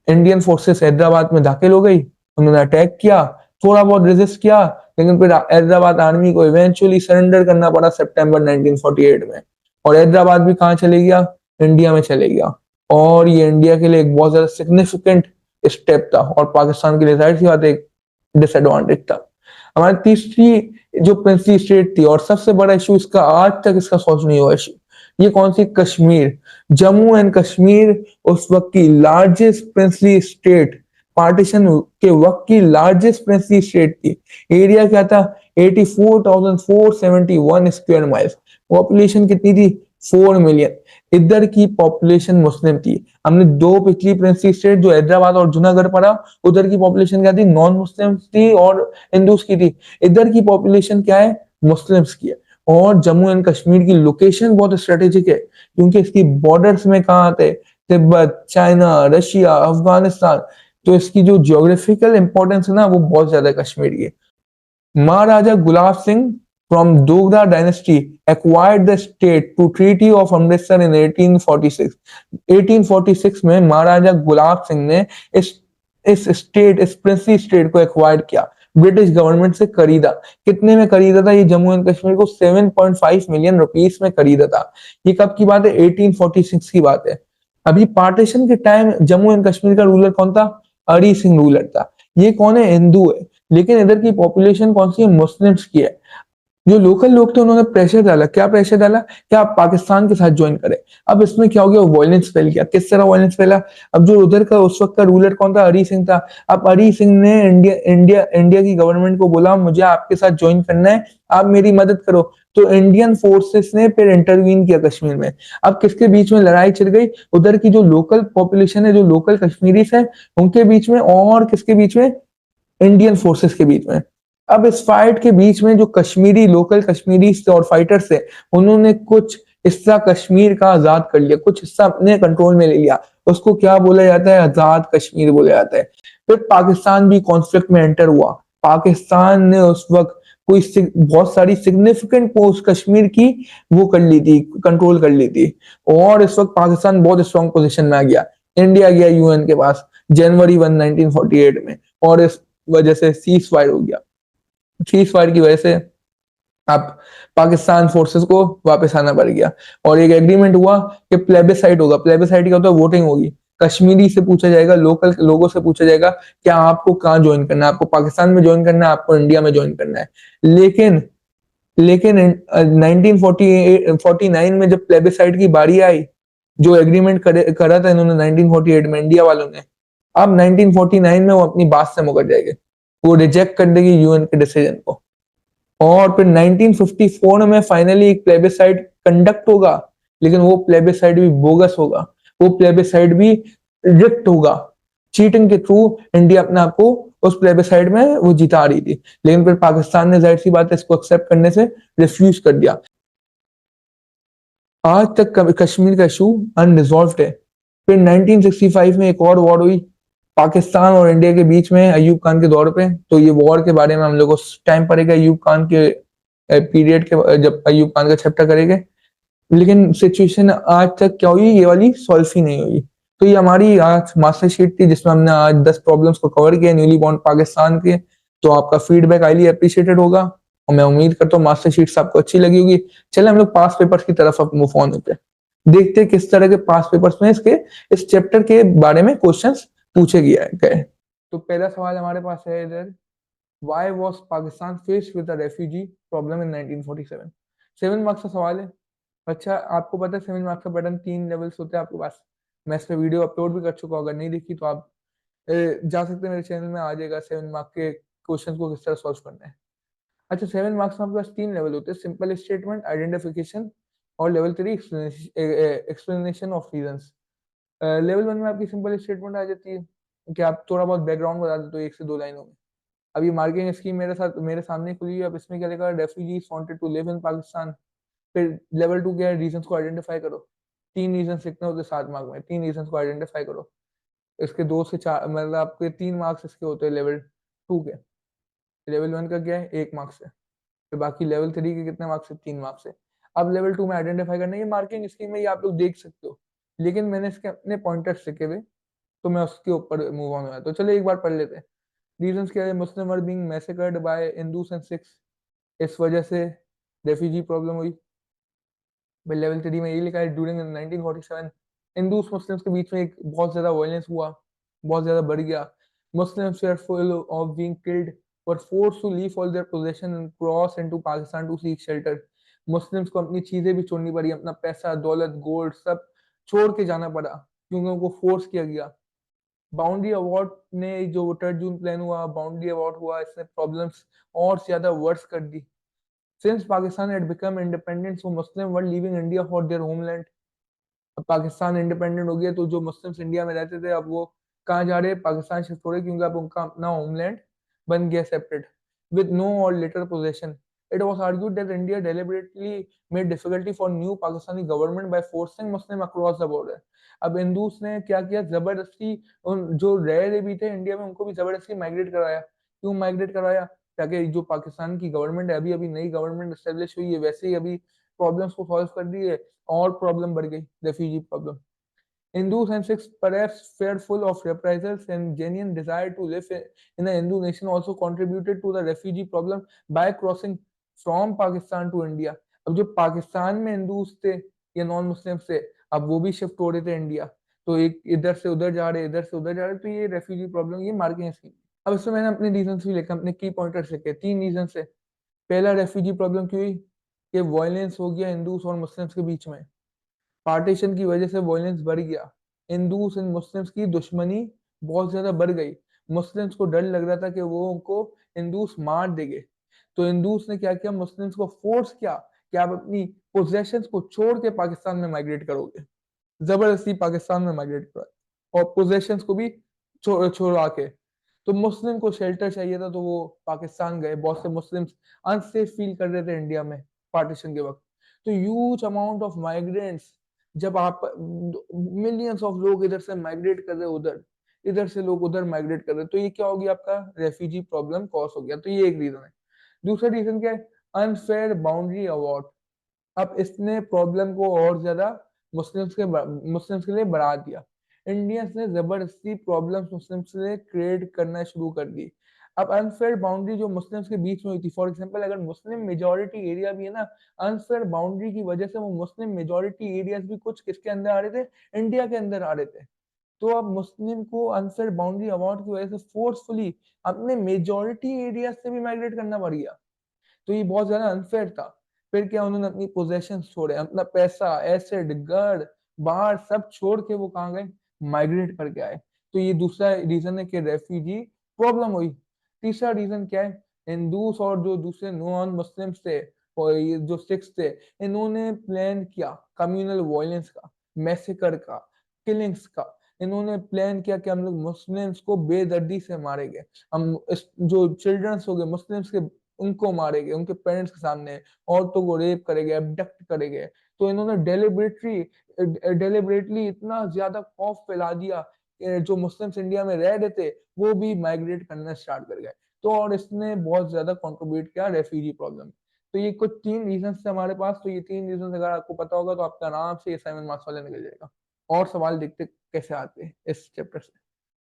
इंडियन फोर्सेस हैदराबाद में दाखिल हो गई, उन्होंने अटैक किया, थोड़ा बहुत रेजिस्ट किया, लेकिन फिर हैदराबाद आर्मी को इवेंचुअली सरेंडर करना पड़ा सितंबर 1948 में। और हैदराबाद भी कहाँ चले गया? इंडिया में चले गया। और ये इंडिया के लिए एक बहुत ज्यादा सिग्निफिकेंट स्टेप था और पाकिस्तान के लिए जाहिर सी बात एक डिसएडवांटेज था। हमारी तीसरी जो प्रिंसली स्टेट थी और सबसे बड़ा इशू इसका आज तक इसका सॉल्व नहीं हुआ इशू, ये कौन सी? कश्मीर। जम्मू एंड कश्मीर उस वक्त की लार्जेस्ट प्रिंसली स्टेट, पार्टीशन के वक्त की लार्जेस्ट प्रिंसली स्टेट थी। एरिया क्या था? 84,471 स्क्वायर माइल्स। पॉपुलेशन कितनी थी? 4 मिलियन। इधर की पॉपुलेशन मुस्लिम थी। हमने दो पिछली प्रिंसली स्टेट जो हैदराबाद और जूनागढ़ पढ़ा, उधर की पॉपुलेशन क्या थी? नॉन मुस्लिम थी और हिंदूस की थी। इधर की पॉपुलेशन क्या है? मुस्लिम्स की है। और जम्मू एंड कश्मीर की लोकेशन बहुत स्ट्रेटेजिक है क्योंकि इसकी बॉर्डर्स में कहाँ आते? Tibet, China, Russia, Afghanistan. तो इसकी जो जियोग्राफिकल इंपॉर्टेंस है ना, वो बहुत ज्यादा कश्मीर की है। महाराजा Gulab Singh from Dogra dynasty acquired the state to Treaty of Amritsar in 1846. 1846 में महाराजा गुलाब सिंह ने इस स्टेट, इस प्रिंसली स्टेट को एक्वायर्ड किया, ब्रिटिश गवर्नमेंट से खरीदा। कितने में खरीदा था? ये जम्मू एंड कश्मीर को 7.5 मिलियन रुपीस में खरीदा था। ये कब की बात है? 1846 की बात है। अभी पार्टीशन के टाइम जम्मू एंड कश्मीर का रूलर कौन था? हरि सिंह रूलर था। ये कौन है? हिंदू है। लेकिन इधर की पॉपुलेशन कौन सी है? मुस्लिम्स की है। जो लोकल लोग थे उन्होंने प्रेशर डाला, क्या प्रेशर डाला कि आप पाकिस्तान के साथ ज्वाइन करें। अब इसमें क्या हो गया, वायलेंस फैल गया। किस तरह वायलेंस फैला, अब जो उधर का उस वक्त का रूलर कौन था, हरी सिंह था। अब हरी सिंह ने इंडिया की गवर्नमेंट को बोला मुझे आपके साथ ज्वाइन करना है, आप मेरी मदद करो। तो इंडियन फोर्सेस ने फिर इंटरवीन किया कश्मीर में। अब किसके बीच में लड़ाई छिड़ गई, उधर की जो लोकल पॉपुलेशन है, जो लोकल कश्मीरीज है उनके बीच में, और किसके बीच में, इंडियन फोर्सेस के बीच में। अब इस फाइट के बीच में जो कश्मीरी लोकल कश्मीरी और फाइटर्स थे, उन्होंने कुछ हिस्सा कश्मीर का आजाद कर लिया, कुछ हिस्सा अपने कंट्रोल में ले लिया। उसको क्या बोला जाता है, आजाद कश्मीर बोला जाता है। फिर पाकिस्तान भी कॉन्फ्लिक्ट में एंटर हुआ। पाकिस्तान ने उस वक्त बहुत सारी सिग्निफिकेंट पोस्ट कश्मीर की वो कर ली थी, कंट्रोल कर ली थी। और इस वक्त पाकिस्तान बहुत स्ट्रॉन्ग पोजीशन में आ गया। इंडिया गया यूएन के पास जनवरी 1 1948 में, और इस वजह से सीज फायर हो गया। सीज फायर की वजह से अब पाकिस्तान फोर्सेस को वापस आना पड़ गया, और एक एग्रीमेंट हुआ कि प्लेबिसाइड होगा। प्लेबिसाइड क्या होता है, वोटिंग होगी। कश्मीरी से पूछा जाएगा, लोकल लोगों से पूछा जाएगा क्या आपको कहाँ ज्वाइन करना है, आपको पाकिस्तान में ज्वाइन करना है, आपको इंडिया में ज्वाइन करना है। लेकिन लेकिन 1949 में जब प्लेबिसाइड की बारी आई, जो एग्रीमेंट करा था इन्होंने 1948 में इंडिया वालों ने, अब 1949 में वो अपनी बात से मुकर जाएंगे, वो रिजेक्ट कर देगी यूएन के डिसीजन को। और फिर 1954 में फाइनली एक प्लेबिसाइड कंडक्ट होगा, लेकिन वो प्लेबिसाइड भी बोगस होगा, वो प्लेबिसाइड भी रिग्ड होगा। चीटिंग के थ्रू इंडिया अपने आप को उस प्लेबिसाइड में वो जिता रही थी, लेकिन फिर पाकिस्तान ने जाहिर सी बात है इसको एक्सेप्ट करने से रिफ्यूज कर दिया। आज तक कश्मीर का इशू अनरिजॉल्व्ड है। फिर 1965 में एक और वॉर हुई पाकिस्तान और इंडिया के बीच में, अयूब खान के दौर पे। तो ये वॉर के बारे में हम लोग को टाइम पड़ेगा अयूब खान के पीरियड के, जब अयूब खान का चैप्टर करेंगे। लेकिन सिचुएशन आज तक क्या हुई, ये वाली सॉल्व ही नहीं हुई। तो ये हमारी आज मास्टर शीट थी जिसमें हमने आज 10 प्रॉब्लम्स को कवर किया न्यूली बॉर्न पाकिस्तान के। तो आपका फीडबैक हाईली अप्रिशिएटेड होगा, और मैं उम्मीद करता हूँ मास्टर शीट्स आपको अच्छी लगी होगी। चले हम लोग पास पेपर्स की तरफ अब मूव ऑन होते हैं, देखते हैं किस तरह के पास पेपर्स में इसके इस चैप्टर के बारे में क्वेश्चंस पूछे गए। तो पहला सवाल हमारे पास है इधर, why was Pakistan faced with the refugee problem in 1947। 7 marks का सवाल है। अच्छा, आपको पता है 7 मार्क्स का पैटर्न 3 लेवल्स होते हैं आपके पास। मैं इस पे वीडियो अपलोड भी कर चुका हूँ, अगर नहीं देखी तो आप जा सकते हैं, मेरे चैनल में आ जाएगा 7 मार्क्स के क्वेश्चन को किस तरह सॉल्व करना है। अच्छा, 7 मार्क्स में आपके पास 3 लेवल होते हैं, सिंपल स्टेटमेंट, आइडेंटिफिकेशन, और level 3 explanation of reasons. Level 1 में आपकी सिंपल स्टेटमेंट आ जाती है कि आप थोड़ा बहुत बैकग्राउंड बता देते हो 1 से 2 लाइनों में। अब ये मार्किंग स्कीम मेरे सामने खुली हुई है। अब इसमें क्या लिखा है, refugees wanted to live in Pakistan. फिर लेवल 2 क्या है, रीजंस को आइडेंटिफाई करो। 3 रीजंस लिखने होते हैं 7 मार्क में, 3 रीजंस को आइडेंटिफाई करो। इसके 2 से 4 मतलब आपके 3 मार्क्स इसके होते हैं लेवल 2 के। लेवल 1 का क्या है, 1 मार्क्स है। फिर बाकी लेवल 3 के कितने मार्क्स है, 3 मार्क्स है। अब लेवल 2 में आइडेंटिफाई करना है, ये मार्किंग स्कीम में ये आप लोग देख सकते हो, लेकिन मैंने इसके अपने पॉइंटर्स लिखे हुए, तो मैं उसके ऊपर मूव ऑन हुआ। तो चलिए एक बार पढ़ लेते हैं। रीजंस क्या है, Muslim are being massacred by Hindus and Sikhs, इस वजह से रेफ्यूजी प्रॉब्लम हुई। भाई लेवल 3 में ये लिखा है, ड्यूरिंग 1947 हिंदूस मुस्लिम्स के बीच में एक बहुत ज्यादा वायलेंस हुआ, बहुत ज्यादा बढ़ गया। Muslims were full of being killed, were forced to leave all their possession and cross into Pakistan to seek shelter. Muslims को अपनी चीजें भी छोड़नी पड़ी, अपना पैसा, दौलत, गोल्ड सब छोड़ के जाना पड़ा, क्योंकि उनको फोर्स किया गया। बाउंड्री अवार्ड ने जो 3 जून प्लान हुआ, बाउंड्री अवार्ड हुआ, इसने प्रॉब्लम्स और ज्यादा वर्स कर दी। Since Pakistan had become independent, so Muslims were leaving India for their homeland. अब पाकिस्तान इंडिपेंडेंट हो गया तो जो मुस्लिम्स इंडिया में रहते थे अब वो कहाँ जा रहे हैं, पाकिस्तान शिफ्ट हो रहे, क्योंकि अब उनका अपना होमलैंड बन गया separate with no or lesser possession. It was argued that India deliberately made difficulty for new Pakistani government by forcing Muslim across the border. अब हिंदूस ने क्या किया, जबरदस्ती उन जो रह रहे भी थे इंडिया में उनको भी जबरदस्ती माइग्रेट कराया। क्यों माइग्रेट कराया, ताकि जो पाकिस्तान की गवर्नमेंट है, अभी अभी नई गवर्नमेंट एस्टेब्लिश हुई है, वैसे ही अभी प्रॉब्लम्स को सॉल्व कर दी है, और प्रॉब्लम बढ़ गई, refugee problem. Hindus and Sikhs, perhaps fearful of reprisals and genuine desire to live in a Hindu nation, also contributed to the refugee problem by crossing from Pakistan to India. अब जो पाकिस्तान में Hindus थे या non Muslim थे, अब वो भी shift हो रहे थे इंडिया, तो एक इधर से उधर जा रहे, इधर से उधर जा रहे, तो ये रेफ्यूजी प्रॉब्लम, ये मार्किंग स्कीम। अब इसमें मैंने अपने रीजन भी लिखे, अपने की पॉइंटर्स लिखे, 3 रीजन है। पहला रेफ्यूजी प्रॉब्लम क्यों हुई? कि वायलेंस हो गया हिंदूस और मुस्लिम्स के बीच में, पार्टीशन की वजह से वायलेंस बढ़ गया, हिंदूस एंड मुस्लिम्स की दुश्मनी बहुत ज्यादा बढ़ गई। मुस्लिम्स को डर लग रहा था कि वो उनको हिंदूस मार देंगे, तो हिंदूस ने क्या किया, मुस्लिम्स को फोर्स किया कि आप अपनी पोजेशंस को छोड़ के पाकिस्तान में माइग्रेट करोगे, जबरदस्ती पाकिस्तान में माइग्रेट करा और पोजेशंस को भी छोड़वा के। तो मुस्लिम को शेल्टर चाहिए था तो वो पाकिस्तान गए, बहुत से मुस्लिम्स अनसेफ फील कर रहे थे इंडिया में पार्टीशन के वक्त। तो ह्यूज अमाउंट ऑफ माइग्रेंट्स, जब आप मिलियंस ऑफ लोग इधर से माइग्रेट कर रहे उधर, इधर से लोग उधर माइग्रेट कर रहे, तो ये क्या हो गया, आपका रेफ्यूजी प्रॉब्लम कॉज हो गया। तो ये एक रीजन है। दूसरा रीजन क्या है? Unfair boundary award. अब इसने प्रॉब्लम को और ज्यादा मुस्लिम्स के लिए बढ़ा दिया। इंडियंस ने जबरदस्ती प्रॉब्लम्स मुस्लिम्स के लिए क्रिएट करना शुरू कर दी। अब अनफेयर बाउंड्री जो मुस्लिम्स के बीच में हुई थी, फॉर एग्जांपल अगर मुस्लिम मेजोरिटी एरिया भी है ना, अनफेयर बाउंड्री की वजह से वो मुस्लिम मेजोरिटी एरियाज भी कुछ किसके अंदर आ रहे थे, इंडिया के अंदर आ रहे थे। तो अब मुस्लिम को अनफेयर बाउंड्री अवार्ड की वजह से फोर्सफुली अपने मेजोरिटी एरिया से भी माइग्रेट करना पड़ गया। तो ये बहुत ज्यादा अनफेयर था। फिर क्या, उन्होंने अपनी पोजेशन छोड़े, अपना पैसा, एसेट, घर, बाहर सब छोड़ के वो कहाँ गए, माइग्रेट करके आए। तो ये दूसरा रीजन है कि रेफ्यूजी प्रॉब्लम हुई। तीसरा रीजन क्या है? हिंदूस और जो दूसरे नॉन मुस्लिम्स थे और ये जो सिख्स थे, इन्होंने प्लान किया कम्युनल वायलेंस का, मैसेकर का, किलिंग्स का। इन्होंने प्लान किया कि हम लोग मुस्लिम्स को बेदर्दी से मारेंगे, हम जो चिल्ड्रंस हो गए मुस्लिम्स के उनको मारेंगे उनके पेरेंट्स के सामने, औरतों को रेप करेंगे, अबडक्ट करेंगे। तो इन्होंने डेलिबरेटली इतना ज्यादा खौफ फैला दिया कि जो मुस्लिम्स इंडिया में रह रहे थे वो भी माइग्रेट करना स्टार्ट कर गए। तो और इसने बहुत ज्यादा कंट्रीब्यूट किया रेफ्यूजी प्रॉब्लम। तो ये कुछ तीन रीजन थे हमारे पास। तो ये तीन रीजन अगर आपको पता होगा तो आपका आराम से ये 7 मार्क्स वाले निकल जाएगा। और सवाल देखते कैसे आते हैं इस चैप्टर से।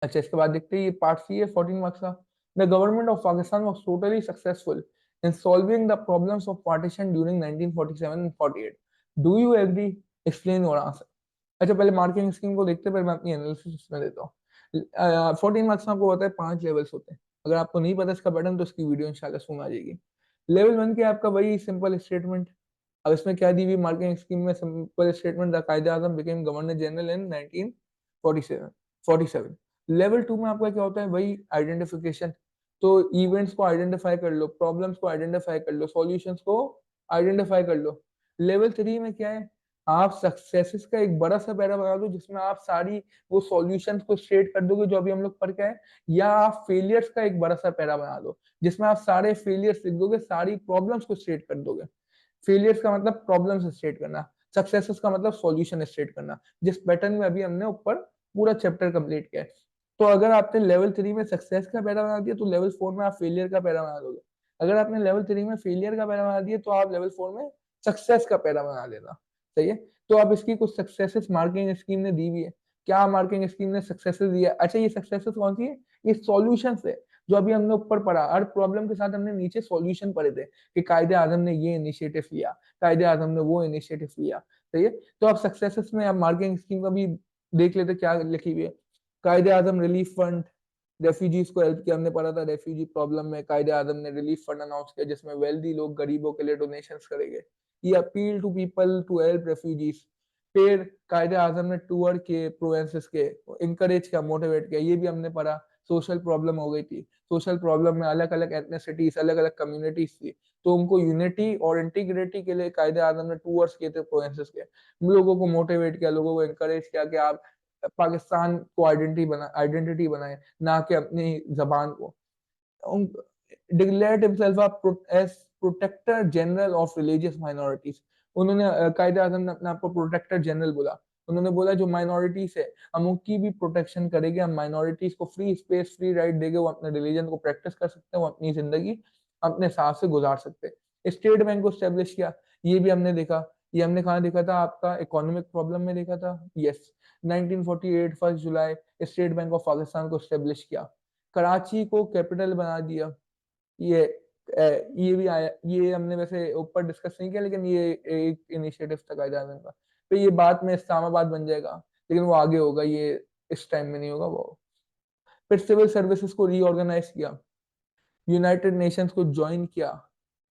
अच्छा, इसके बाद देखते हैं ये पार्ट सी है 14 मार्क्स का। The government of Pakistan was totally successful in solving the problems of partition during 1947 and 48. Do you agree? Explain your answer. अच्छा, पहले मार्किंग स्कीम को देखते हैं, फिर मैं अपनी एनालिसिस में देता हूँ। 14 मार्क्स में आपको पता है 5 लेवल्स होते हैं। अगर आपको नहीं पता इसका पैटर्न तो इसकी वीडियो इंशाल्लाह सुन आ जाएगी। लेवल 1 क्या है आपका? वही सिंपल स्टेटमेंट। अब इसमें क्या दी हुई मार्किंग स्कीम में? Simple statement, the Quaid Azam became governor general in 1947। Level 2 में आपका क्या होता है? वही आइडेंटिफिकेशन। तो इवेंट्स को आइडेंटिफाई कर लो, प्रॉब्लम्स को आइडेंटिफाई कर लो, सॉल्यूशंस को आइडेंटिफाई कर लो। लेवल 3 में क्या है? आप सक्सेसेस का एक बड़ा सा पैरा बना दो जिसमें आप सारी वो सॉल्यूशंस को स्टेट कर दोगे जो अभी हम लोग पढ़ के आए, या आप फेलियर्स का एक बड़ा सा पैरा बना दो जिसमें आप सारे फेलियर्स लिख दोगे, सारी प्रॉब्लम्स को स्टेट कर दोगे। फेलियर्स का मतलब प्रॉब्लम स्टेट करना, सक्सेसेस का मतलब सॉल्यूशन स्टेट करना, जिस पैटर्न में अभी हमने ऊपर पूरा चैप्टर कंप्लीट किया है। तो अगर आपने लेवल 3 में सक्सेस का पैरा बना दिया तो लेवल 4 में आप फेलियर का पैरा बना दोगे। अगर आपने लेवल 3 में फेलियर का पैरा बना दिया तो आप लेवल 4 में सक्सेस का पैरा बना लेना। सही है। तो अब इसकी कुछ सक्सेसेस मार्किंग स्कीम ने दी हुई है। क्या मार्किंग स्कीम ने सक्सेसेस दिया? अच्छा, ये सक्सेसेस कौन सी है? ये सॉल्यूशन है जो अभी हमने ऊपर पढ़ा। हर प्रॉब्लम के साथ हमने नीचे सॉल्यूशन पढ़े थे कि कायदे आजम ने ये इनिशिएटिव लिया, कायदे आजम ने वो इनिशिएटिव लिया। सही है। तो अब सक्सेसेस में अब मार्किंग स्कीम का भी देख लेते क्या लिखी हुई है। कायदे आजम रिलीफ फंड, रेफ्यूजीज को हेल्प किया, हमने पढ़ा था रेफ्यूजी प्रॉब्लम में कायदे आजम ने रिलीफ फंड अनाउंस किया जिसमें वेल्दी लोग गरीबों के लिए डोनेशन करेंगे। ये appeal to people to help refugees. फिर कायदे आजम ने टूर के प्रोवेंसेस के इंकरेज किया, मोटिवेट किया, ये भी हमने पढ़ा। सोशल प्रॉब्लम हो गई थी, सोशल प्रॉब्लम में अलग अलग एथनिसिटीज, अलग अलग कम्युनिटीज थी, तो उनको यूनिटी और इंटीग्रिटी के लिए कायदे आजम ने टूर्स किए थे प्रोवेंसेस के। लोगों को मोटिवेट किया, लोगों को इंकरेज किया कि आप पाकिस्तान को आइडेंटिटी बनाए, ना कि अपनी जबान को। Declared himself as protector general of religious minorities. उन्होंने कायदे आजम ने अपने आप को प्रोटेक्टर जनरल बोला। उन्होंने बोला जो माइनॉरिटीज है हम उनकी भी प्रोटेक्शन करेंगे, हम माइनॉरिटीज को फ्री स्पेस, फ्री राइट देंगे, वो अपने रिलीजन को प्रैक्टिस कर सकते हैं, वो अपनी जिंदगी अपने हिसाब से गुजार सकते हैं। स्टेट बैंक को स्टेब्लिश किया, ये भी हमने देखा। ये हमने कहाँ देखा था? आपका इकोनॉमिक प्रॉब्लम में देखा था। Yes, 1948 1 July state bank of Pakistan को स्टेब्लिश किया। कराची को कैपिटल बना दिया। ये ये भी आया, ये हमने वैसे ऊपर डिस्कस नहीं किया लेकिन ये एक इनिशिएटिव था कायदे आजम का। तो ये बाद में इस्लामाबाद बन जाएगा लेकिन वो आगे होगा, ये इस टाइम में नहीं होगा वो। फिर सिविल सर्विसेज को रीऑर्गेनाइज किया, यूनाइटेड नेशंस को ज्वाइन किया,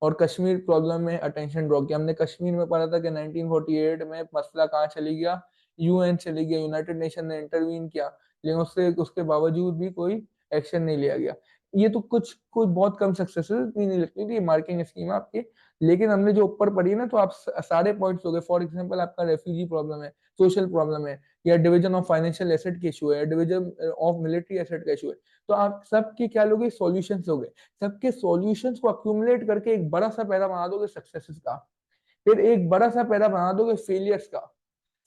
और कश्मीर प्रॉब्लम में अटेंशन ड्रॉ किया। हमने कश्मीर में पढ़ा था कि 1948 में मसला कहाँ चली गया, यूएन चली गया, यूनाइटेड नेशन ने इंटरवीन किया, लेकिन उसके बावजूद भी कोई एक्शन नहीं लिया गया। ये तो कुछ कुछ बहुत कम सक्सेसेस भी नहीं लगती थी मार्किंग स्कीम आपकी, लेकिन हमने जो ऊपर पढ़ी ना तो आप सारे पॉइंट्स हो गए। फॉर एग्जांपल आपका रेफ्यूजी प्रॉब्लम है, सोशल प्रॉब्लम है, या डिवीजन ऑफ फाइनेंशियल एसेट के इशू है, डिवीजन ऑफ मिलिट्री एसेट का इशू है, तो आप सबके क्या लोगे, सॉल्यूशंस हो गए। सबके सॉल्यूशंस को अक्यूमुलेट करके एक बड़ा सा पैरा बना दोगे सक्सेसेस का, फिर एक बड़ा सा पैरा बना दोगे फेलियर्स का।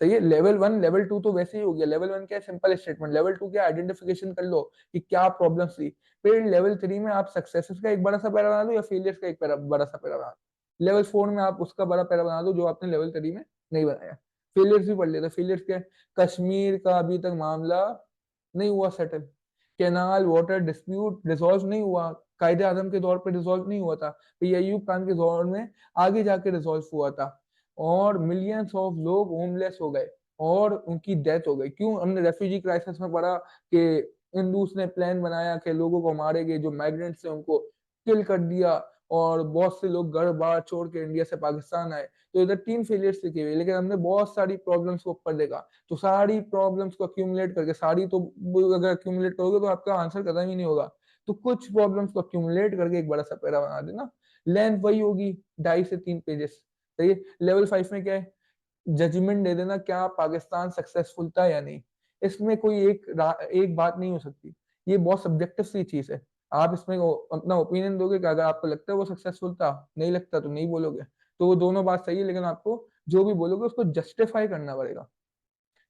सही है। लेवल 1 लेवल 2 तो वैसे ही हो गया। लेवल 1 क्या है, सिंपल स्टेटमेंट। लेवल 2 क्या, आइडेंटिफिकेशन कर लो कि क्या प्रॉब्लम्स थी। फिर लेवल 3 में आप सक्सेसेस का एक बड़ा सा पैरा बना दो या फेलियर्स का एक बड़ा सा पैरा बना दो। लेवल 4 में आप उसका बड़ा पैरा बना दो जो आपने लेवल 3 में नहीं बनाया। फेलियर्स भी पढ़ लिया था। फेलियर्स क्या है, कश्मीर का अभी तक मामला नहीं हुआ settle, canal water dispute resolve नहीं हुआ, कायदे आजम के दौर पर रिजॉल्व नहीं हुआ था, फिर अयूब खान के दौर में आगे जाके रिजॉल्व हुआ था, और मिलियंस ऑफ लोग होमलेस हो गए और उनकी डेथ हो गई। क्यों, हमने रेफ्यूजी क्राइसिस में पढ़ा कि हिंदूस ने प्लान बनाया कि लोगों को मारेंगे, जो माइग्रेंट्स थे उनको किल कर दिया, और बहुत से लोग घर बार छोड़ के इंडिया से पाकिस्तान आए। तो इधर 3 फेलियर्स लिखे हुए, लेकिन हमने बहुत सारी प्रॉब्लम्स को ऊपर देखा। तो सारी प्रॉब्लम्स को अक्यूमुलेट करके, सारी तो अगर अक्यूमुलेट करोगे तो आपका आंसर खत्म ही नहीं होगा। तो कुछ प्रॉब्लम्स को अक्यूमुलेट करके एक बड़ा सा पैरा बना देना। लेंथ वही होगी 2.5 से 3 पेजेस। सही है। लेवल 5 में क्या है, जजमेंट दे देना क्या पाकिस्तान सक्सेसफुल था या नहीं। इसमें कोई एक बात नहीं हो सकती, ये बहुत सब्जेक्टिव सी चीज है। आप इसमें अपना ओपिनियन दोगे कि अगर आपको लगता है वो सक्सेसफुल था, नहीं लगता तो नहीं बोलोगे। तो वो दोनों बात सही है, लेकिन आपको जो भी बोलोगे उसको जस्टिफाई करना पड़ेगा।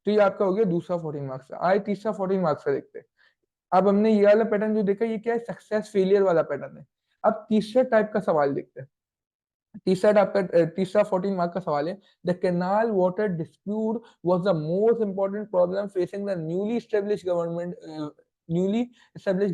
तो ये आपका हो गया दूसरा 14 मार्क्स का। आए तीसरा 14 मार्क्स का देखते हैं। अब हमने ये वाला पैटर्न जो देखा, ये क्या है, सक्सेस फेलियर वाला पैटर्न है। अब तीसरे टाइप का सवाल देखते हैं। तीसरा 14 मार्क का सवाल है, the canal water dispute was the most important problem facing the newly establish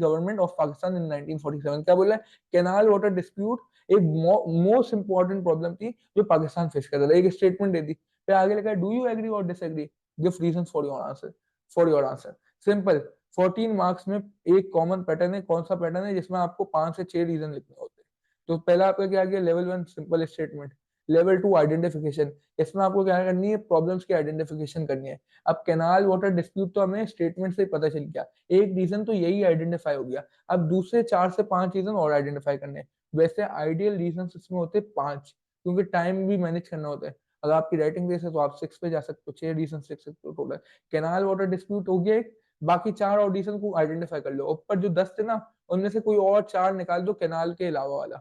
government of Pakistan in 1947। क्या बोला है, कैनाल वाटर डिस्प्यूट एक मोस्ट इंपॉर्टेंट प्रॉब्लम थी जो पाकिस्तान फेस कर रहा था। एक स्टेटमेंट दे दी, फिर आगे लिखा है डू यू एग्री और disagree, give reasons for your answer. Simple. 14 marks में एक कॉमन पैटर्न है। कौन सा पैटर्न है, जिसमें आपको 5 से 6 रीजन लिखने होते हैं। तो पहला आपका क्या गया, level 1 simple statement. Level 2 identification, इसमें आपको क्या करनी है, प्रॉब्लम्स की आइडेंटिफिकेशन करनी है। अब कैनाल वाटर डिस्प्यूट तो हमें स्टेटमेंट से ही पता चल गया, एक रीजन तो यही आइडेंटिफाई हो गया। अब दूसरे 4 से 5 रीजन और आइडेंटिफाई करने हैं। वैसे आइडियल रीजन इसमें होते 5, क्योंकि टाइम भी मैनेज करना होता है। अगर आपकी राइटिंग रेस है तो आप 6 पे जा सकते हो, 6 रीजन लिख सकते हो टोटल। कैनाल वाटर डिस्प्यूट हो गया एक, बाकी 4 और रीजन को आइडेंटिफाई कर लो। ऊपर जो 10 थे ना, उनमें से कोई और 4 निकाल दो कैनाल के अलावा वाला,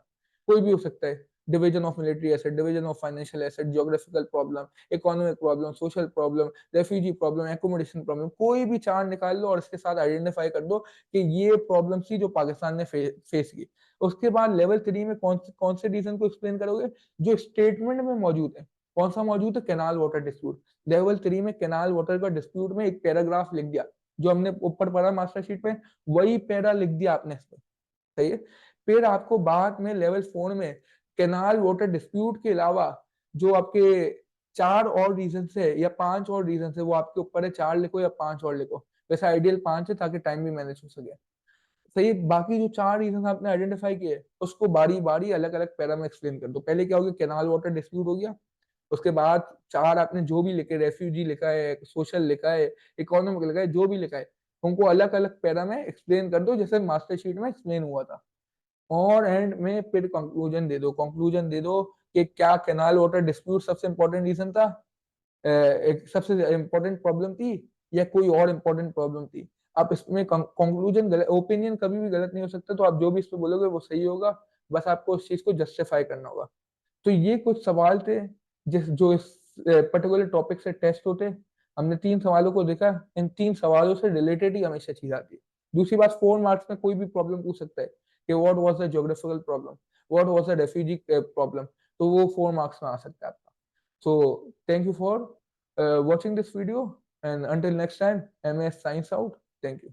कोई भी हो सकता है। Division of military asset, division of financial asset, geographical problem, economic problem, social problem, refugee problem, accommodation problem, कोई भी 4 निकाल लो और इसके साथ आइडेंटिफाई कर दो कि ये प्रॉब्लम थी जो पाकिस्तान ने फेस की। उसके बाद लेवल 3 में कौन से रीजन को एक्सप्लेन करोगे, जो स्टेटमेंट में मौजूद है। कौन सा मौजूद है, कैनाल वाटर डिस्प्यूट। लेवल 3 में कैनाल वाटर का डिस्प्यूट में एक पैराग्राफ लिख दिया, जो हमने ऊपर पढ़ा मास्टरशीट पे, वही पैरा लिख दिया आपने इसमें। सही है। फिर आपको बाद में लेवल 4 में कैनाल वाटर डिस्प्यूट के अलावा जो आपके 4 और रीजन है या 5 और रीजन है, वो आपके ऊपर है, 4 लिखो या 5 और लिखो। वैसे आइडियल 5 है ताकि टाइम भी मैनेज हो सके। सही। बाकी जो 4 रीजन आपने आइडेंटिफाई किए, उसको बारी बारी अलग अलग पैरा में एक्सप्लेन कर दो। पहले क्या हो गया, कैनाल वाटर डिस्प्यूट हो गया। उसके बाद 4 आपने जो भी लिखे, रेफ्यूजी लिखा है, सोशल लिखा है, इकोनॉमिक लिखा है, जो भी लिखा है, उनको अलग अलग पैरा में एक्सप्लेन कर दो जैसे मास्टरशीट में एक्सप्लेन हुआ था। और एंड में फिर कंक्लूजन दे दो कि क्या कैनाल वाटर डिस्प्यूट सबसे इंपॉर्टेंट रीजन था, एक सबसे इंपॉर्टेंट प्रॉब्लम थी, या कोई और इंपॉर्टेंट प्रॉब्लम थी। आप इसमें कंक्लूजन गलत, ओपिनियन कभी भी गलत नहीं हो सकता, तो आप जो भी इस पे बोलोगे वो सही होगा। बस आपको उस चीज को जस्टिफाई करना होगा। तो ये कुछ सवाल थे जो इस पर्टिकुलर टॉपिक से टेस्ट होते। हमने 3 सवालों को देखा, इन 3 सवालों से रिलेटेड ही हमेशा चीज आती है। दूसरी बात, 4 मार्क्स में कोई भी प्रॉब्लम पूछ सकता है कि what was the geographical problem, what was the refugee problem, तो वो 4 मार्क्स में आ सकता है आपका। So thank you for watching this video, and until next time, MS signs out. Thank you.